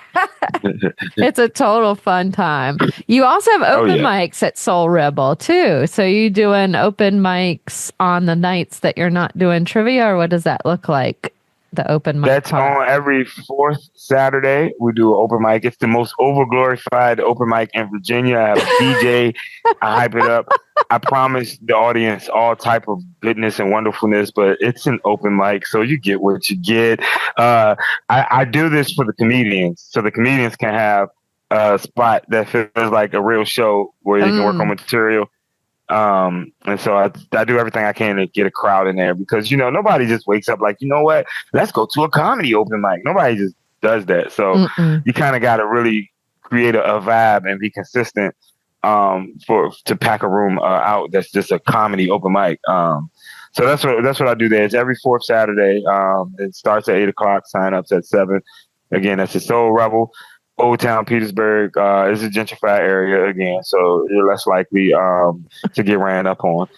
It's a total fun time. You also have open mics at Soul Rebel too. So you doing open mics on the nights that you're not doing trivia, or what does that look like? The open mic. That's on every fourth Saturday. We do an open mic. It's the most overglorified open mic in Virginia. I have a DJ. I hype it up. I promise the audience all type of goodness and wonderfulness, but it's an open mic, so you get what you get. I do this for the comedians, so the comedians can have a spot that feels like a real show where they can work on material. And so I do everything I can to get a crowd in there because, you know, nobody just wakes up like, you know what, let's go to a comedy open mic. Nobody just does that. So you kind of got to really create a vibe and be consistent to pack a room out that's just a comedy open mic. So that's what I do there. It's every fourth Saturday. It starts at 8:00. Sign-ups at 7. Again, that's the Soul Rebel. Old Town Petersburg is a gentrified area again, so you're less likely to get ran up on.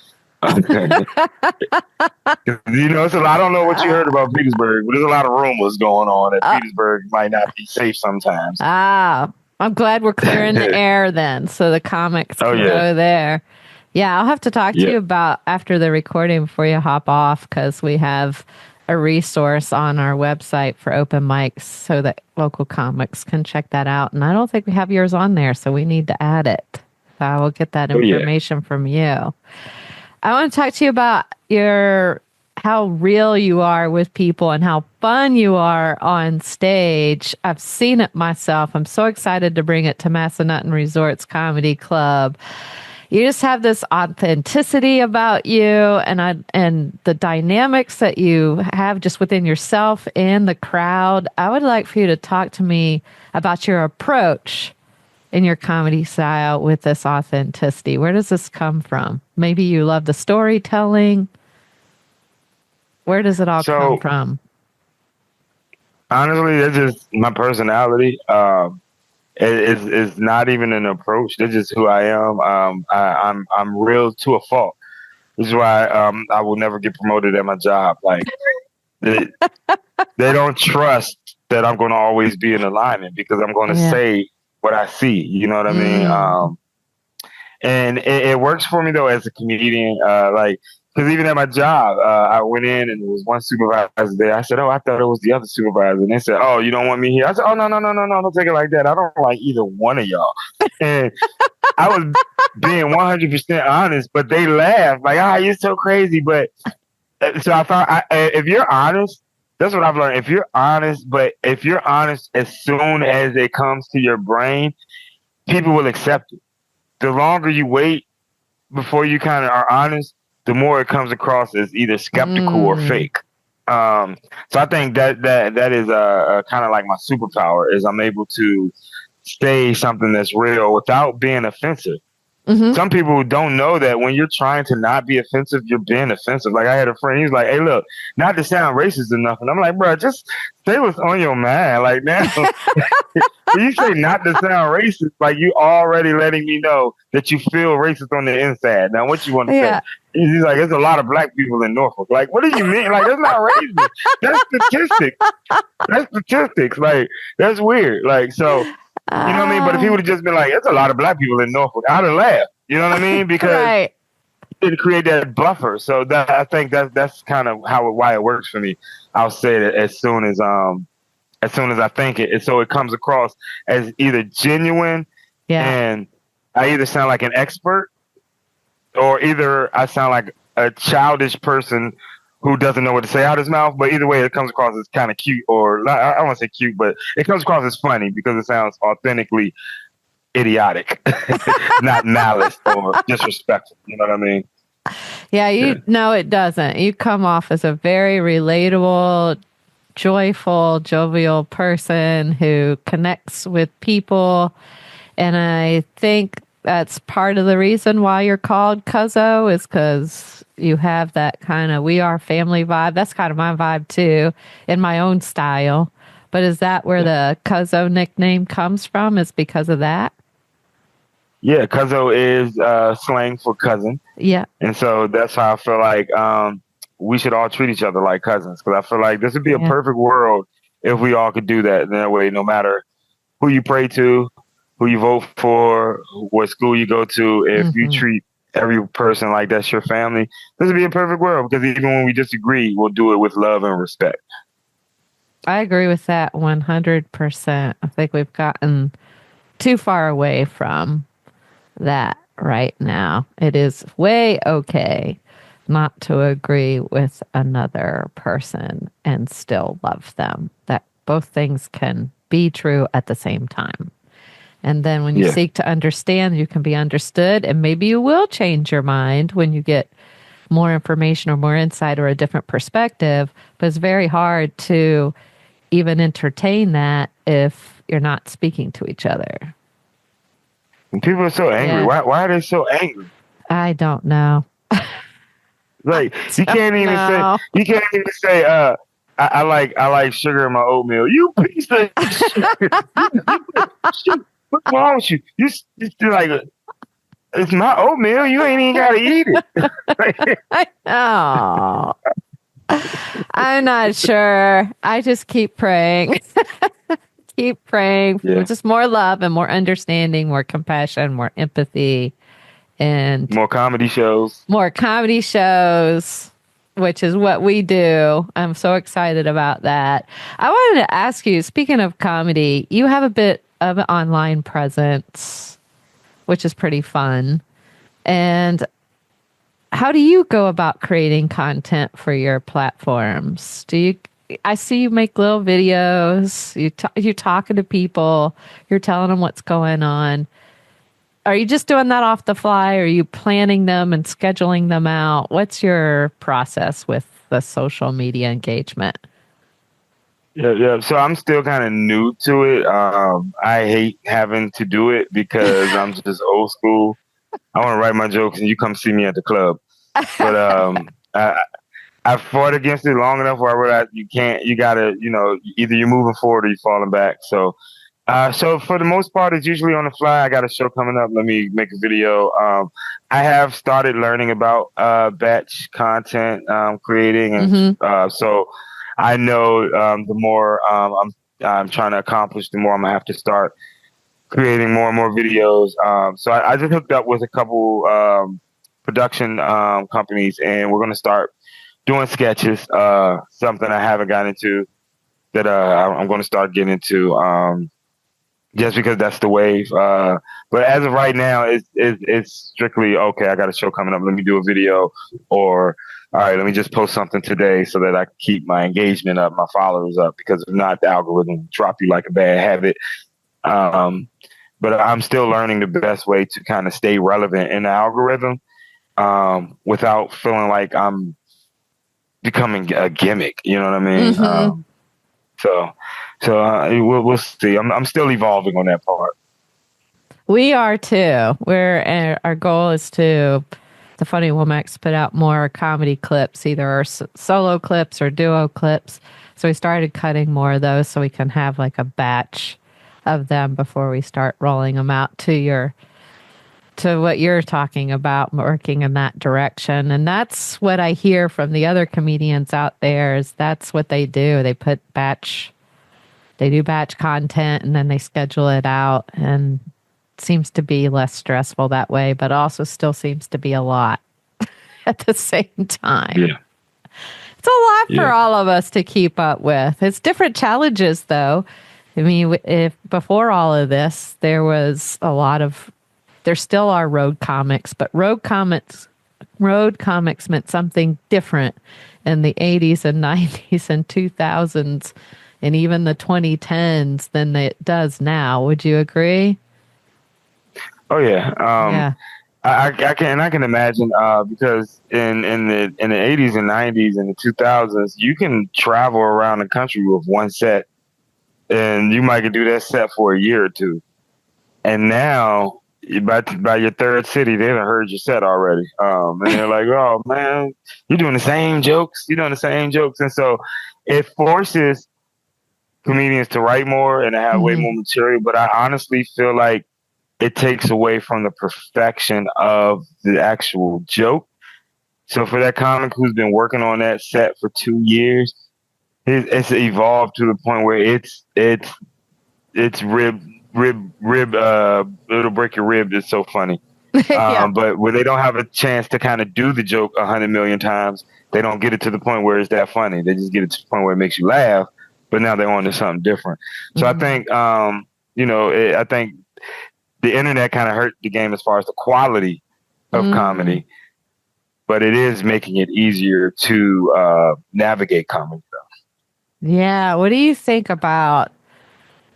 You know, so I don't know what you heard about Petersburg, but there's a lot of rumors going on that Petersburg might not be safe sometimes. I'm glad we're clearing the air then, so the comics can go there. Yeah, I'll have to talk to you about after the recording before you hop off, because we have a resource on our website for open mics so that local comics can check that out. And I don't think we have yours on there, so we need to add it. So I will get that information from you. I want to talk to you about how real you are with people and how fun you are on stage. I've seen it myself. I'm so excited to bring it to Massanutten Resorts Comedy Club. You just have this authenticity about you and the dynamics that you have just within yourself and the crowd. I would like for you to talk to me about your approach in your comedy style with this authenticity. Where does this come from? Maybe you love the storytelling. Where does it all come from? Honestly, it's just my personality. It's not even an approach. That's just who I am. I'm real to a fault. This is why I will never get promoted at my job. Like they don't trust that I'm going to always be in alignment because I'm going to say what I see. You know what I mean? And it works for me though as a comedian. Like Because even at my job, I went in and there was one supervisor there. I said, "Oh, I thought it was the other supervisor." And they said, "Oh, you don't want me here?" I said, "Oh, no, no, no, no, no, don't take it like that. I don't like either one of y'all." And I was being 100% honest, but they laughed like, "Ah, you're so crazy." But so I found if you're honest, that's what I've learned. If you're honest, but if you're honest as soon as it comes to your brain, people will accept it. The longer you wait before you kind of are honest, the more it comes across as either skeptical or fake. So I think that is kind of like my superpower is I'm able to say something that's real without being offensive. Mm-hmm. Some people don't know that when you're trying to not be offensive, you're being offensive. Like I had a friend, he was like, "Hey, look, not to sound racist or nothing." I'm like, "Bro, just say what's on your mind." Like now, when you say not to sound racist, like you already letting me know that you feel racist on the inside. Now, what you want to say? He's like, "There's a lot of black people in Norfolk." Like, what do you mean? Like, that's not racist. That's statistics. That's statistics. Like, that's weird. Like, so. You know what I mean? But if he would have just been like, "There's a lot of black people in Norfolk," I'd have laughed. You know what I mean? Because right. it didn't create that buffer. So that I think that's kind of why it works for me. I'll say it as soon as I think it, and so it comes across as either genuine, and I either sound like an expert, or either I sound like a childish person who doesn't know what to say out his mouth, but either way, it comes across as kind of cute, or I don't want to say cute, but it comes across as funny because it sounds authentically idiotic, not malice or disrespectful. You know what I mean? Yeah, no, it doesn't. You come off as a very relatable, joyful, jovial person who connects with people. And I think that's part of the reason why you're called Cuzzo is because you have that kind of we are family vibe. That's kind of my vibe too, in my own style. But is that where the Cuzzo nickname comes from? Is because of that? Yeah, Cuzzo is slang for cousin. Yeah. And so that's how I feel like we should all treat each other like cousins. Because I feel like this would be a perfect world if we all could do that. That way, no matter who you pray to, who you vote for, what school you go to, if you treat every person like that's your family, this would be a perfect world. Because even when we disagree, we'll do it with love and respect. I agree with that 100%. I think we've gotten too far away from that right now. It is way okay not to agree with another person and still love them. That both things can be true at the same time. And then when you seek to understand, you can be understood, and maybe you will change your mind when you get more information or more insight or a different perspective. But it's very hard to even entertain that if you're not speaking to each other. And people are so angry. Why are they so angry? I don't know. Like you can't even say I like sugar in my oatmeal. You piece of shit. What's wrong with you? You still like it's my oatmeal. You ain't even gotta eat it. I know. I'm not sure. I just keep praying. Keep praying for just more love and more understanding, more compassion, more empathy, and more comedy shows. More comedy shows, which is what we do. I'm so excited about that. I wanted to ask you, speaking of comedy, you have a bit of an online presence, which is pretty fun. And how do you go about creating content for your platforms? I see you make little videos. You're talking to people. You're telling them what's going on. Are you just doing that off the fly? Or are you planning them and scheduling them out? What's your process with the social media engagement? Yeah. So I'm still kind of new to it. I hate having to do it because I'm just old school. I want to write my jokes and you come see me at the club. But I fought against it long enough where I realized you gotta, either you're moving forward or you're falling back. So for the most part, it's usually on the fly. I got a show coming up. Let me make a video. I have started learning about batch content creating, and so I know the more I'm trying to accomplish, the more I'm gonna have to start creating more and more videos. So I just hooked up with a couple production companies, and we're going to start doing sketches. Something I haven't gotten into that I'm going to start getting into. Just because that's the wave. But as of right now, it's strictly, okay, I got a show coming up. Let me do a video, or all right, let me just post something today so that I can keep my engagement up, my followers up, because if not, the algorithm will drop you like a bad habit. But I'm still learning the best way to kind of stay relevant in the algorithm without feeling like I'm becoming a gimmick. You know what I mean? Mm-hmm. So we'll see. I'm still evolving on that part. We are too. Our goal is to the Funny Womax put out more comedy clips, either our solo clips or duo clips. So we started cutting more of those so we can have like a batch of them before we start rolling them out to what you're talking about, working in that direction. And that's what I hear from the other comedians out there is that's what they do. They do batch content and then they schedule it out, and it seems to be less stressful that way, but also still seems to be a lot at the same time. Yeah. It's a lot for all of us to keep up with. It's different challenges though. I mean, if before all of this, there still are road comics, but road comics meant something different in the 80s and 90s and 2000s and even the 2010s than it does now. Would you agree? Oh yeah. Yeah. I can imagine because in the 80s and 90s and the 2000s, you can travel around the country with one set, and you might could do that set for a year or two. And now, by your third city, they've heard your set already. And they're like, oh, man, you're doing the same jokes. You're doing the same jokes. And so it forces comedians to write more and to have way more material. But I honestly feel like it takes away from the perfection of the actual joke. So for that comic who's been working on that set for 2 years, it's evolved to the point where it's rib, it'll break your rib. It's so funny. But where they don't have a chance to kind of do the joke 100 million times, they don't get it to the point where it's that funny. They just get it to the point where it makes you laugh, but now they're on to something different. So I think, I think the internet kind of hurt the game as far as the quality of comedy, but it is making it easier to navigate comedy. Yeah. What do you think about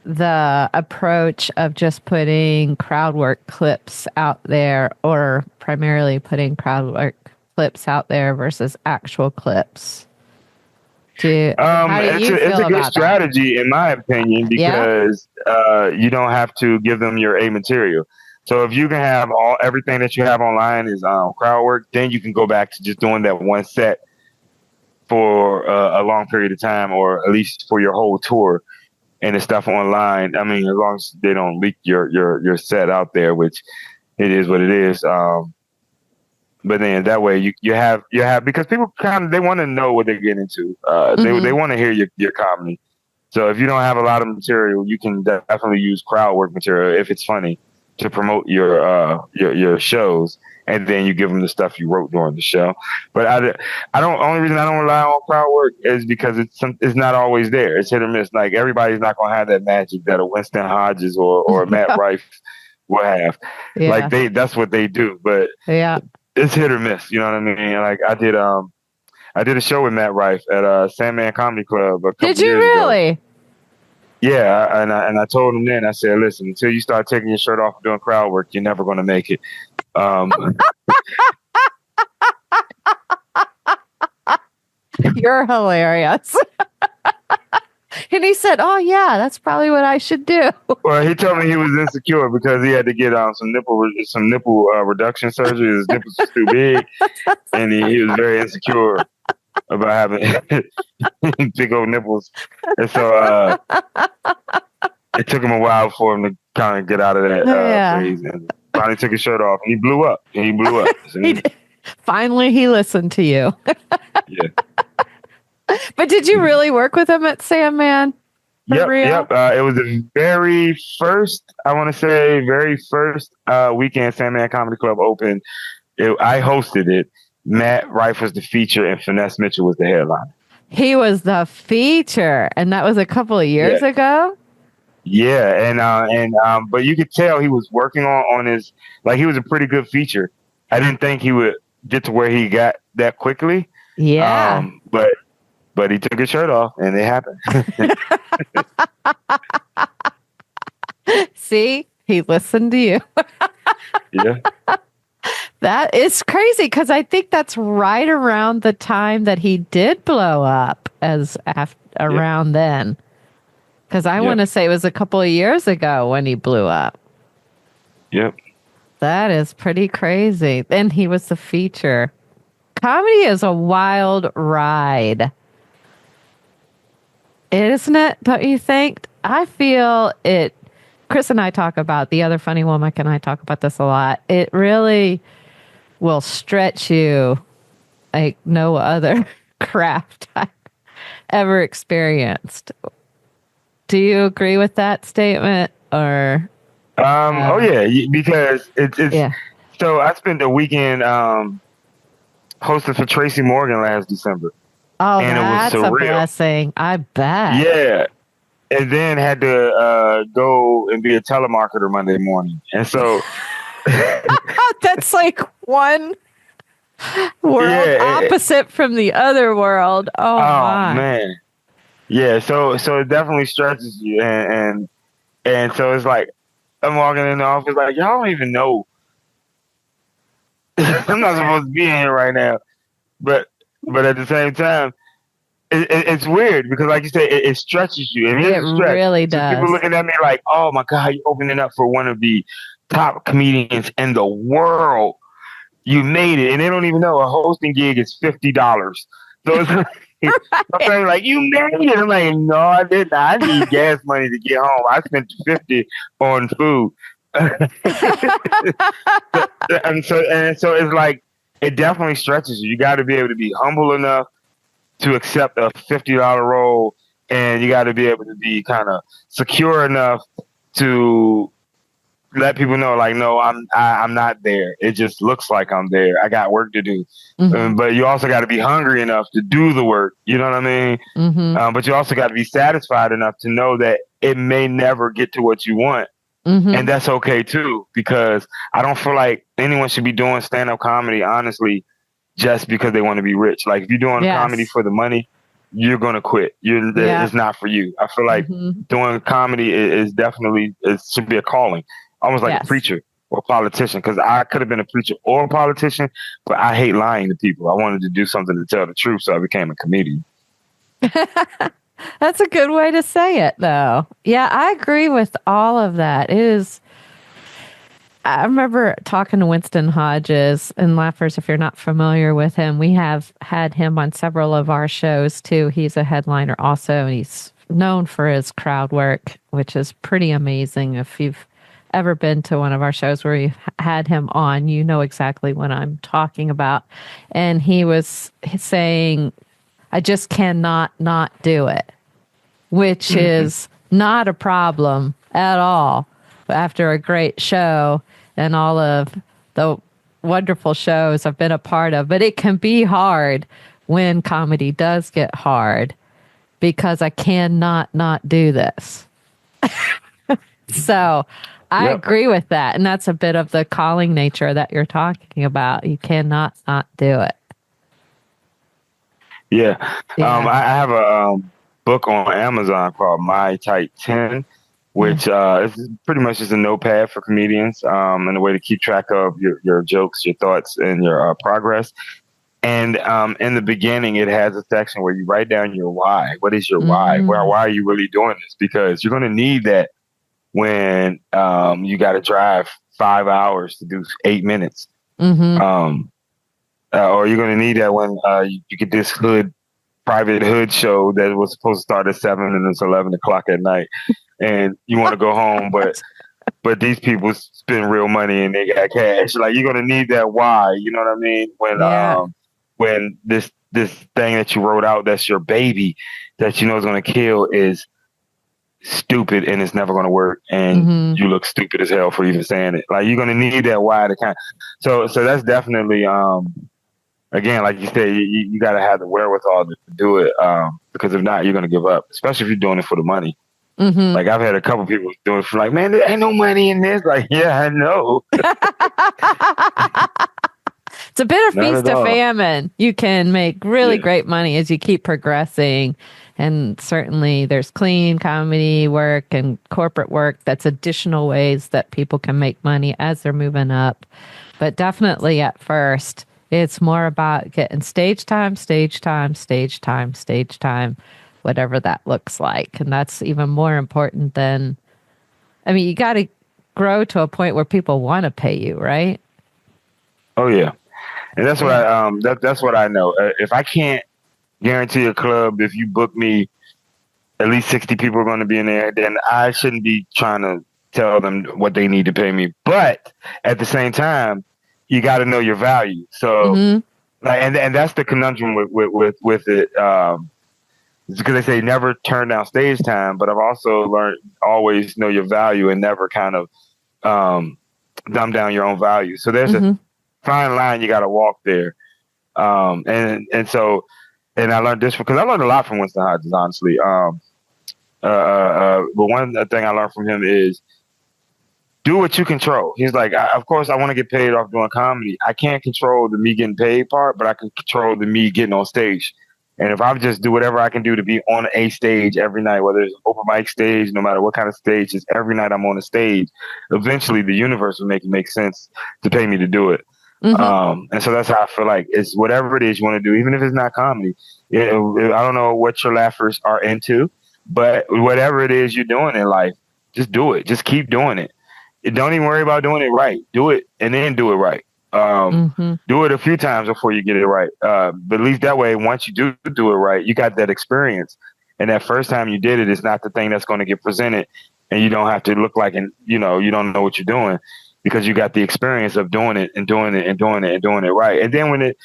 the approach of just putting crowd work clips out there, or primarily putting crowd work clips out there versus actual clips? It's a good strategy, in my opinion, because you don't have to give them your A material. So if you can have everything that you have online is crowd work, then you can go back to just doing that one set for a long period of time, or at least for your whole tour, and the stuff online. I mean, as long as they don't leak your set out there, which it is what it is. But then that way you have because people they want to know what they're getting into. They want to hear your comedy. So if you don't have a lot of material, you can definitely use crowd work material if it's funny to promote your shows, and then you give them the stuff you wrote during the show. But only reason I don't rely on crowd work is because it's not always there. It's hit or miss. Like everybody's not going to have that magic that a Winston Hodges or a Matt Rife will have. Yeah. Like that's what they do. But it's hit or miss. You know what I mean? Like I did a show with Matt Rife at Sandman Comedy Club a couple years ago. Did you really? Yeah, and I told him then, I said, listen, until you start taking your shirt off and doing crowd work, you're never going to make it. You're hilarious. And he said, oh, yeah, that's probably what I should do. Well, he told me he was insecure because he had to get some nipple reduction surgery. His nipples was too big, and he was very insecure about having big old nipples. And so it took him a while for him to kind of get out of that phase, and finally took his shirt off, and he blew up. So finally, he listened to you. Yeah. But did you really work with him at Sandman? Yep. It was the very first weekend Sandman Comedy Club opened. I hosted it. Matt Rife was the feature, and Finesse Mitchell was the headliner. He was the feature, and that was a couple of years ago. Yeah, but you could tell he was working on his, like, he was a pretty good feature. I didn't think he would get to where he got that quickly. Yeah. But he took his shirt off, and it happened. See, he listened to you. Yeah. That is crazy because I think that's right around the time that he did blow up around then. Because I want to say it was a couple of years ago when he blew up. Yep. That is pretty crazy. And he was the feature. Comedy is a wild ride. Isn't it? Don't you think? I feel it. Chris and I talk about, the other funny woman and I talk about this a lot. It really will stretch you like no other craft I've ever experienced. Do you agree with that statement? Or oh yeah, because it's so I spent the weekend hosting for Tracy Morgan last December. Oh, and that's it was surreal. A blessing. I bet. Yeah. And then had to go and be a telemarketer Monday morning. And so that's like one world opposite from the other world. Oh my. Man. Yeah, so it definitely stretches you, and so it's like I'm walking in the office like, y'all don't even know. I'm not supposed to be in here right now, but at the same time, it's weird because, like you said, it stretches you. And it really does. People looking at me like, "Oh my God, you're opening up for one of the top comedians in the world. You made it," and they don't even know a hosting gig is $50. So it's like, I'm saying, like, you made it. I'm like, no, I didn't. I need gas money to get home. I spent $50 on food. and so it's like, it definitely stretches you. You got to be able to be humble enough to accept a $50 role, and you got to be able to be kind of secure enough to let people know, like, no, I'm not there. It just looks like I'm there. I got work to do. Mm-hmm. But you also got to be hungry enough to do the work. You know what I mean? Mm-hmm. But you also got to be satisfied enough to know that it may never get to what you want. Mm-hmm. And that's okay too, because I don't feel like anyone should be doing stand-up comedy, honestly, just because they want to be rich. Like, if you're doing comedy for the money, you're going to quit. It's not for you. I feel like doing comedy is definitely, it should be a calling, almost like a preacher or a politician, because I could have been a preacher or a politician, but I hate lying to people. I wanted to do something to tell the truth, so I became a comedian. That's a good way to say it, though. Yeah, I agree with all of that. I remember talking to Winston Hodges, and Laughers, if you're not familiar with him, we have had him on several of our shows too. He's a headliner also, and he's known for his crowd work, which is pretty amazing. If you've ever been to one of our shows where we've had him on, you know exactly what I'm talking about. And he was saying, I just cannot not do it, which is not a problem at all. After a great show and all of the wonderful shows I've been a part of, but it can be hard when comedy does get hard because I cannot not do this. So I agree with that. And that's a bit of the calling nature that you're talking about. You cannot not do it. Yeah. I have a book on Amazon called My Tight 10, which is pretty much just a notepad for comedians and a way to keep track of your jokes, your thoughts, and your progress. And in the beginning, it has a section where you write down your why. What is your why? Why are you really doing this? Because you're going to need that when you got to drive 5 hours to do 8 minutes. Or you're going to need that when you get this private hood show that was supposed to start at 7 and it's 11 o'clock at night. And you want to go home, but these people spend real money and they got cash. Like, you're going to need that why, you know what I mean? When this thing that you wrote out, that's your baby, that you know is going to kill, is stupid and it's never going to work, and you look stupid as hell for even saying it. Like, you're going to need that why to kind of, so that's definitely, again, like you said, you got to have the wherewithal to do it, because if not, you're going to give up, especially if you're doing it for the money. Like, I've had a couple people doing it for like, man, there ain't no money in this. Like, yeah, I know. It's a bit of feast to famine. You can make really great money as you keep progressing. And certainly there's clean comedy work and corporate work. That's additional ways that people can make money as they're moving up. But definitely at first, it's more about getting stage time, whatever that looks like. And that's even more important than, I mean, you got to grow to a point where people want to pay you, right? Oh, yeah. And that's what that's what I know. If I can't guarantee a club, if you book me, at least 60 people are going to be in there, then I shouldn't be trying to tell them what they need to pay me. But at the same time, you got to know your value. So, like, and that's the conundrum with it. Because they say never turn down stage time, but I've also learned always know your value and never kind of dumb down your own value. So there's a fine line you got to walk there. And so I learned this because I learned a lot from Winston Hodges, honestly. But one thing I learned from him is do what you control. He's like, of course, I want to get paid off doing comedy. I can't control the me getting paid part, but I can control the me getting on stage. And if I just do whatever I can do to be on a stage every night, whether it's an open mic stage, no matter what kind of stage, just every night I'm on a stage, eventually the universe will make sense to pay me to do it. And so that's how I feel like it's whatever it is you want to do, even if it's not comedy. I don't know what your laughers are into, but whatever it is you're doing in life, just do it. Just keep doing it. Don't even worry about doing it right. Do it and then do it right. Do it a few times before you get it right. But at least that way, once you do it right, you got that experience. And that first time you did it, it's not the thing that's going to get presented, and you don't have to look like, you don't know what you're doing, because you got the experience of doing it and doing it and doing it and doing it right. And then when it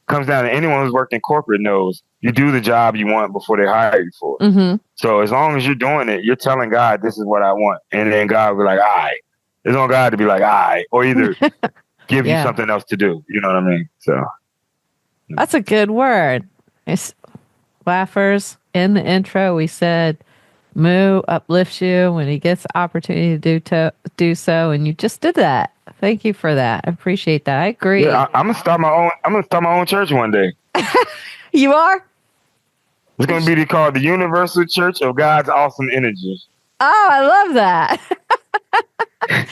comes down to anyone who's worked in corporate knows you do the job you want before they hire you for it. So as long as you're doing it, you're telling God, this is what I want. And then God will be like, all right. It's on God to be like, all right. Or either give you something else to do. You know what I mean? So that's a good word. It's laughers. In the intro, we said Mu uplifts you when he gets the opportunity to do so, and you just did that. Thank you for that. I appreciate that. I agree. Yeah, I'm gonna start my own church one day. You are? It's gonna be called the Universal Church of God's Awesome Energy. Oh, I love that.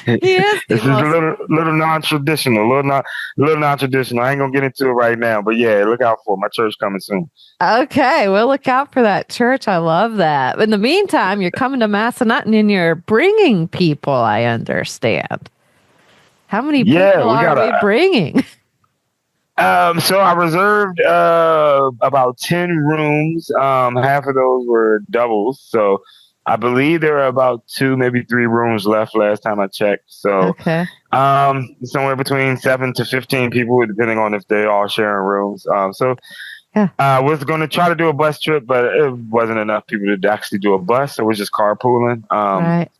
He is. This is a little non-traditional, little non-traditional. I ain't gonna get into it right now, but yeah, look out for it. My church coming soon. Okay, we'll look out for that church. I love that. In the meantime, you're coming to Massanutten and you're bringing people. I understand. How many people are we bringing? So I reserved about 10 rooms. Half of those were doubles, so I believe there are about 2, maybe 3 rooms left last time I checked. So somewhere between 7 to 15 people, depending on if they all sharing rooms. I was going to try to do a bus trip, but it wasn't enough people to actually do a bus. So we're just carpooling. Right.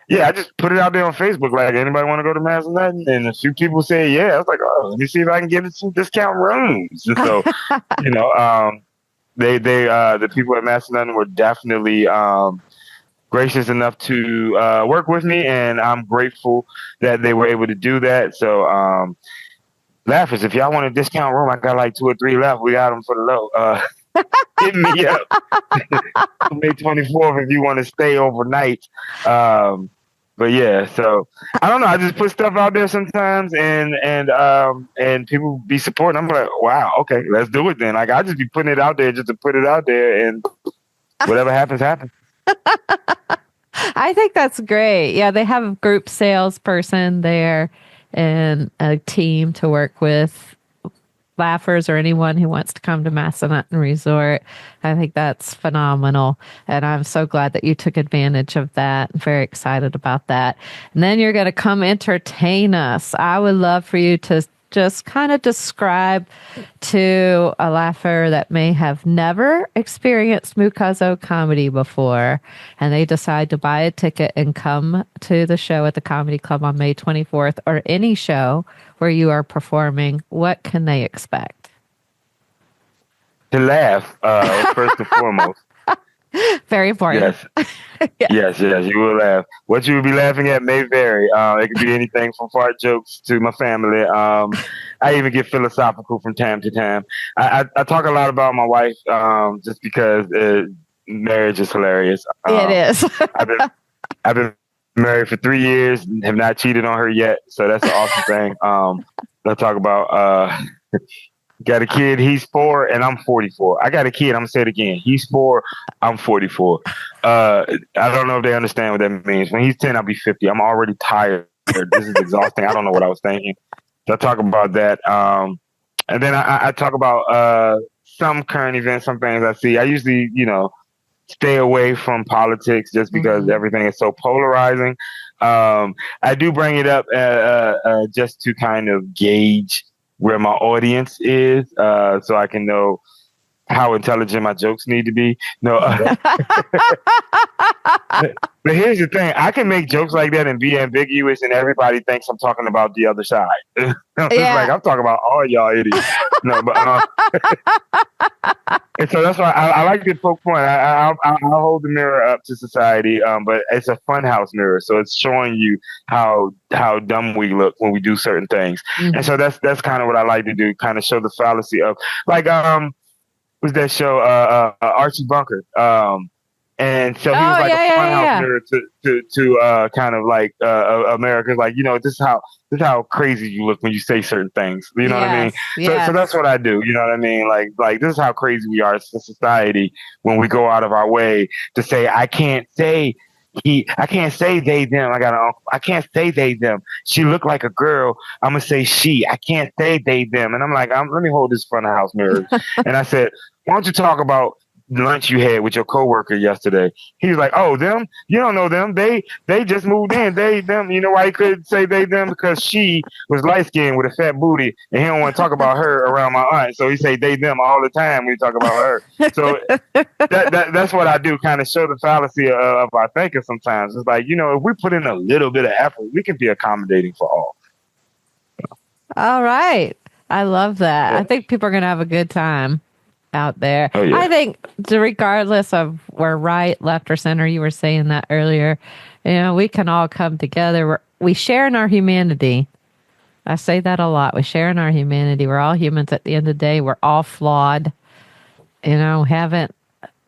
Yeah, I just put it out there on Facebook. Like, anybody want to go to Massanutten? And a few people say, yeah. I was like, oh, let me see if I can get some discount rooms. And so, the people at Massanutten were definitely gracious enough to work with me, and I'm grateful that they were able to do that. So, laughers, if y'all want a discount room, I got like 2 or 3 left. We got them for the low. Hit me up. May 24th if you want to stay overnight. But yeah, so I don't know. I just put stuff out there sometimes, and people be supporting. I'm like, wow, okay, let's do it then. Like, I just be putting it out there just to put it out there, and whatever happens, happens. I think that's great. Yeah, they have a group salesperson there and a team to work with laughers or anyone who wants to come to Massanutten Resort. I think that's phenomenal. And I'm so glad that you took advantage of that. I'm very excited about that. And then you're going to come entertain us. I would love for you to just kind of describe to a laugher that may have never experienced Mu Cuzzo comedy before, and they decide to buy a ticket and come to the show at the Comedy Club on May 24th, or any show where you are performing, what can they expect? To laugh, first and foremost. Very important. Yes. Yes, you will laugh. What you will be laughing at may vary. It could be anything from fart jokes to my family. I even get philosophical from time to time. I talk a lot about my wife just because marriage is hilarious. It is. I've been married for 3 years and have not cheated on her yet, so that's an awesome thing. I talk about got a kid, he's 4 and I'm 44. I got a kid, I'm gonna say it again. He's 4, I'm 44. I don't know if they understand what that means. When he's 10, I'll be 50. I'm already tired. This is exhausting. I don't know what I was thinking. So I talk about that. And then I talk about some current events, some things I see. I usually, stay away from politics just because everything is so polarizing. I do bring it up just to kind of gauge where my audience is, so I can know how intelligent my jokes need to be. No, but here's the thing: I can make jokes like that and be ambiguous, and everybody thinks I'm talking about the other side. It's like I'm talking about all y'all idiots. No, but and so that's why I like to poke fun. I'll hold the mirror up to society, but it's a funhouse mirror, so it's showing you how dumb we look when we do certain things. And so that's kind of what I like to do, kind of show the fallacy of was that show Archie Bunker, and so he was like a funhouse mirror to kind of like America's like, this is how crazy you look when you say certain things. You know what I mean? So that's what I do. You know what I mean? Like this is how crazy we are as a society when we go out of our way to say I can't say they them. I got an uncle. I can't say they them. She looked like a girl. I'm gonna say she. I can't say they them. And I'm like, let me hold this front of house mirror. And I said, why don't you talk about lunch you had with your coworker yesterday? He was like, oh, them? You don't know them. They just moved in. They them. You know why he couldn't say they them? Because she was light skinned with a fat booty, and he don't want to talk about her around my aunt. So he say they them all the time when we talk about her. So that's what I do, kind of show the fallacy of our thinking sometimes. It's like, if we put in a little bit of effort, we can be accommodating for all. All right. I love that. I think people are going to have a good time out there. Oh, yeah. I think regardless of we're right, left, or center, you were saying that earlier, we can all come together. We share in our humanity. I say that a lot. We share in our humanity. We're all humans at the end of the day. We're all flawed. Haven't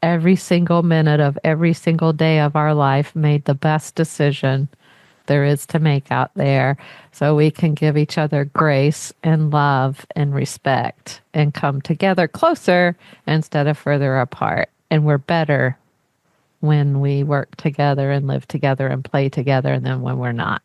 every single minute of every single day of our life made the best decision there is to make out there, so we can give each other grace and love and respect and come together closer instead of further apart. And we're better when we work together and live together and play together than when we're not,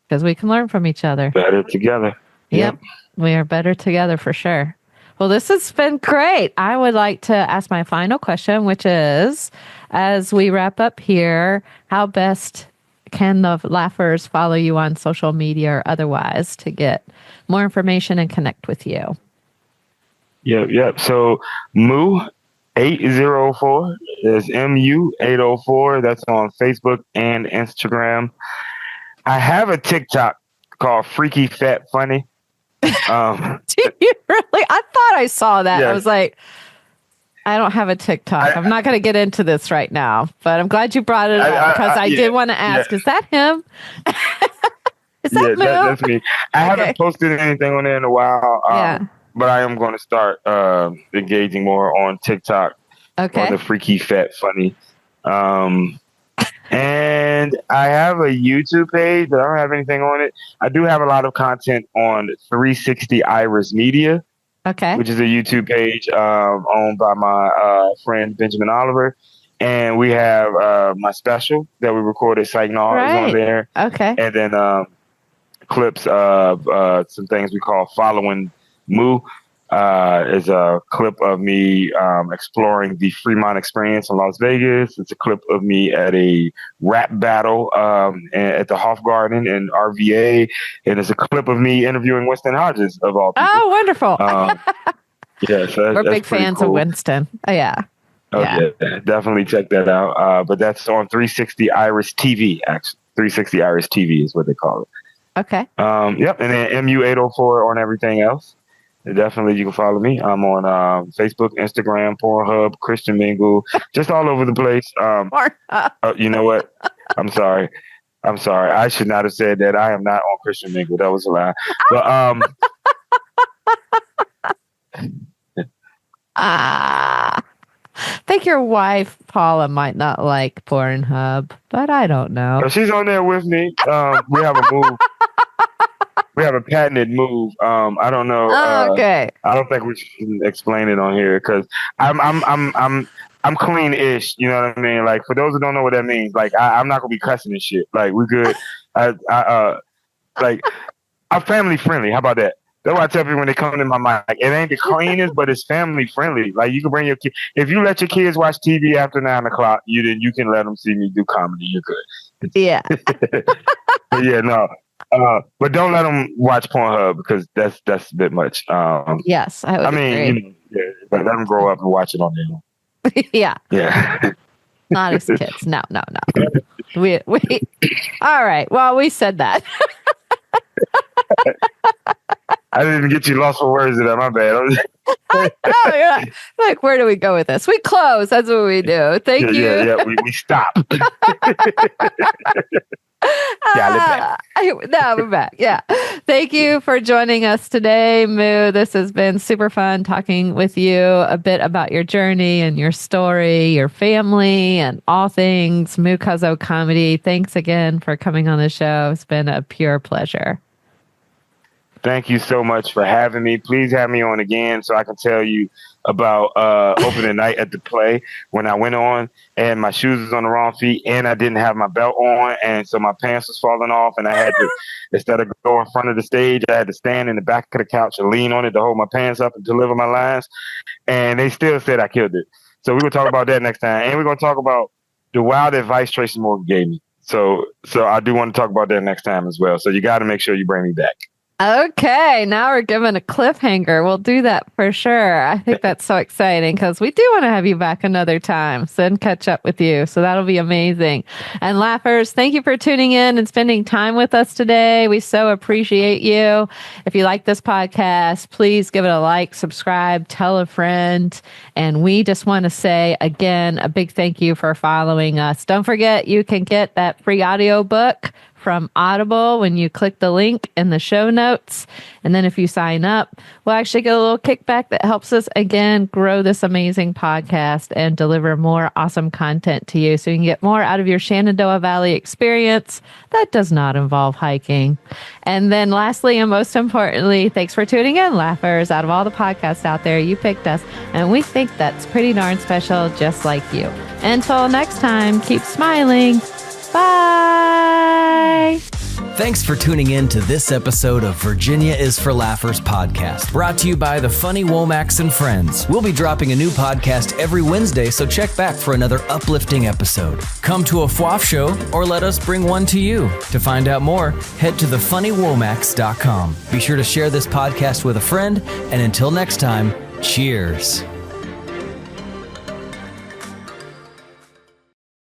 because we can learn from each other. Better together. Yep. We are better together for sure. Well, this has been great. I would like to ask my final question, which is, as we wrap up here, how best can the laughers follow you on social media or otherwise to get more information and connect with you? Yep. So Mu 804 is MU 804. That's on Facebook and Instagram. I have a TikTok called Freaky Fat Funny. Do you really? I thought I saw that. I was like, I don't have a TikTok. I'm not going to get into this right now, but I'm glad you brought it up because I did want to ask, is that him? Is that Mu? That's me. I haven't posted anything on there in a while, but I am going to start engaging more on TikTok on the Freaky Fat Funny. And I have a YouTube page, but I don't have anything on it. I do have a lot of content on 360 Iris Media, which is a YouTube page owned by my friend Benjamin Oliver. And we have my special that we recorded, Signal, is on there. And then clips of some things we call Following Mu. is a clip of me exploring the Fremont experience in Las Vegas. It's a clip of me at a rap battle at the Hoff Garden in RVA. And it's a clip of me interviewing Winston Hodges, of all people. Oh, wonderful. Yeah, so we're big fans of Winston. Oh, yeah. Okay, definitely check that out. But that's on 360 Iris TV, actually. 360 Iris TV is what they call it. Okay. Yep, and then MU804 on everything else. Definitely, you can follow me. I'm on Facebook, Instagram, Pornhub, Christian Mingle, just all over the place. You know what? I'm sorry. I should not have said that. I am not on Christian Mingle. That was a lie. But I think your wife Paula might not like Pornhub, but I don't know. She's on there with me. We have a move. We have a patented move. I don't know. Okay. I don't think we should explain it on here because I'm clean-ish. You know what I mean? Like for those who don't know what that means, like I'm not gonna be cussing and shit. Like we good. Like I'm family friendly. How about that? That's what I tell people when they come to my mic. It ain't the cleanest, but it's family friendly. Like you can bring your kid. If you let your kids watch TV after 9 o'clock, you can let them see me do comedy. You're good. Yeah. But yeah, no. But don't let them watch Pornhub because that's a bit much. Yes, I mean, agree. Let them grow up and watch it on their own. Yeah. Yeah. Not as kids. No. We. All right. Well, we said that. I didn't get you lost for words there. My bad. You're like, where do we go with this? We close. That's what we do. Thank you. Yeah. We stop. Now we're back. Yeah. Thank you for joining us today, Mu. This has been super fun talking with you a bit about your journey and your story, your family, and all things Mu Cuzzo comedy. Thanks again for coming on the show. It's been a pure pleasure. Thank you so much for having me. Please have me on again so I can tell you about opening night at the play when I went on and my shoes was on the wrong feet and I didn't have my belt on and so my pants was falling off and I had to, instead of go in front of the stage, I had to stand in the back of the couch and lean on it to hold my pants up and deliver my lines. And they still said I killed it. So we're going to talk about that next time. And we're going to talk about the wild advice Tracy Morgan gave me. So I do want to talk about that next time as well. So you got to make sure you bring me back. Okay, now we're given a cliffhanger. We'll do that for sure. I think that's so exciting because we do want to have you back another time and catch up with you. So that'll be amazing. And laughers, thank you for tuning in and spending time with us today. We so appreciate you. If you like this podcast, please give it a like, subscribe, tell a friend. And we just want to say again, a big thank you for following us. Don't forget, you can get that free audiobook from Audible when you click the link in the show notes. And then if you sign up, we'll actually get a little kickback that helps us, again, grow this amazing podcast and deliver more awesome content to you so you can get more out of your Shenandoah Valley experience that does not involve hiking. And then lastly, and most importantly, thanks for tuning in, laughers. Out of all the podcasts out there, you picked us, and we think that's pretty darn special, just like you. Until next time, keep smiling. Bye. Thanks for tuning in to this episode of Virginia is for Laughers podcast, brought to you by the funny Womax and friends. We'll be dropping a new podcast every Wednesday, so check back for another uplifting episode. Come to a FWAF show or let us bring one to you. To find out more, head to thefunnywomax.com. Be sure to share this podcast with a friend, and until next time, cheers.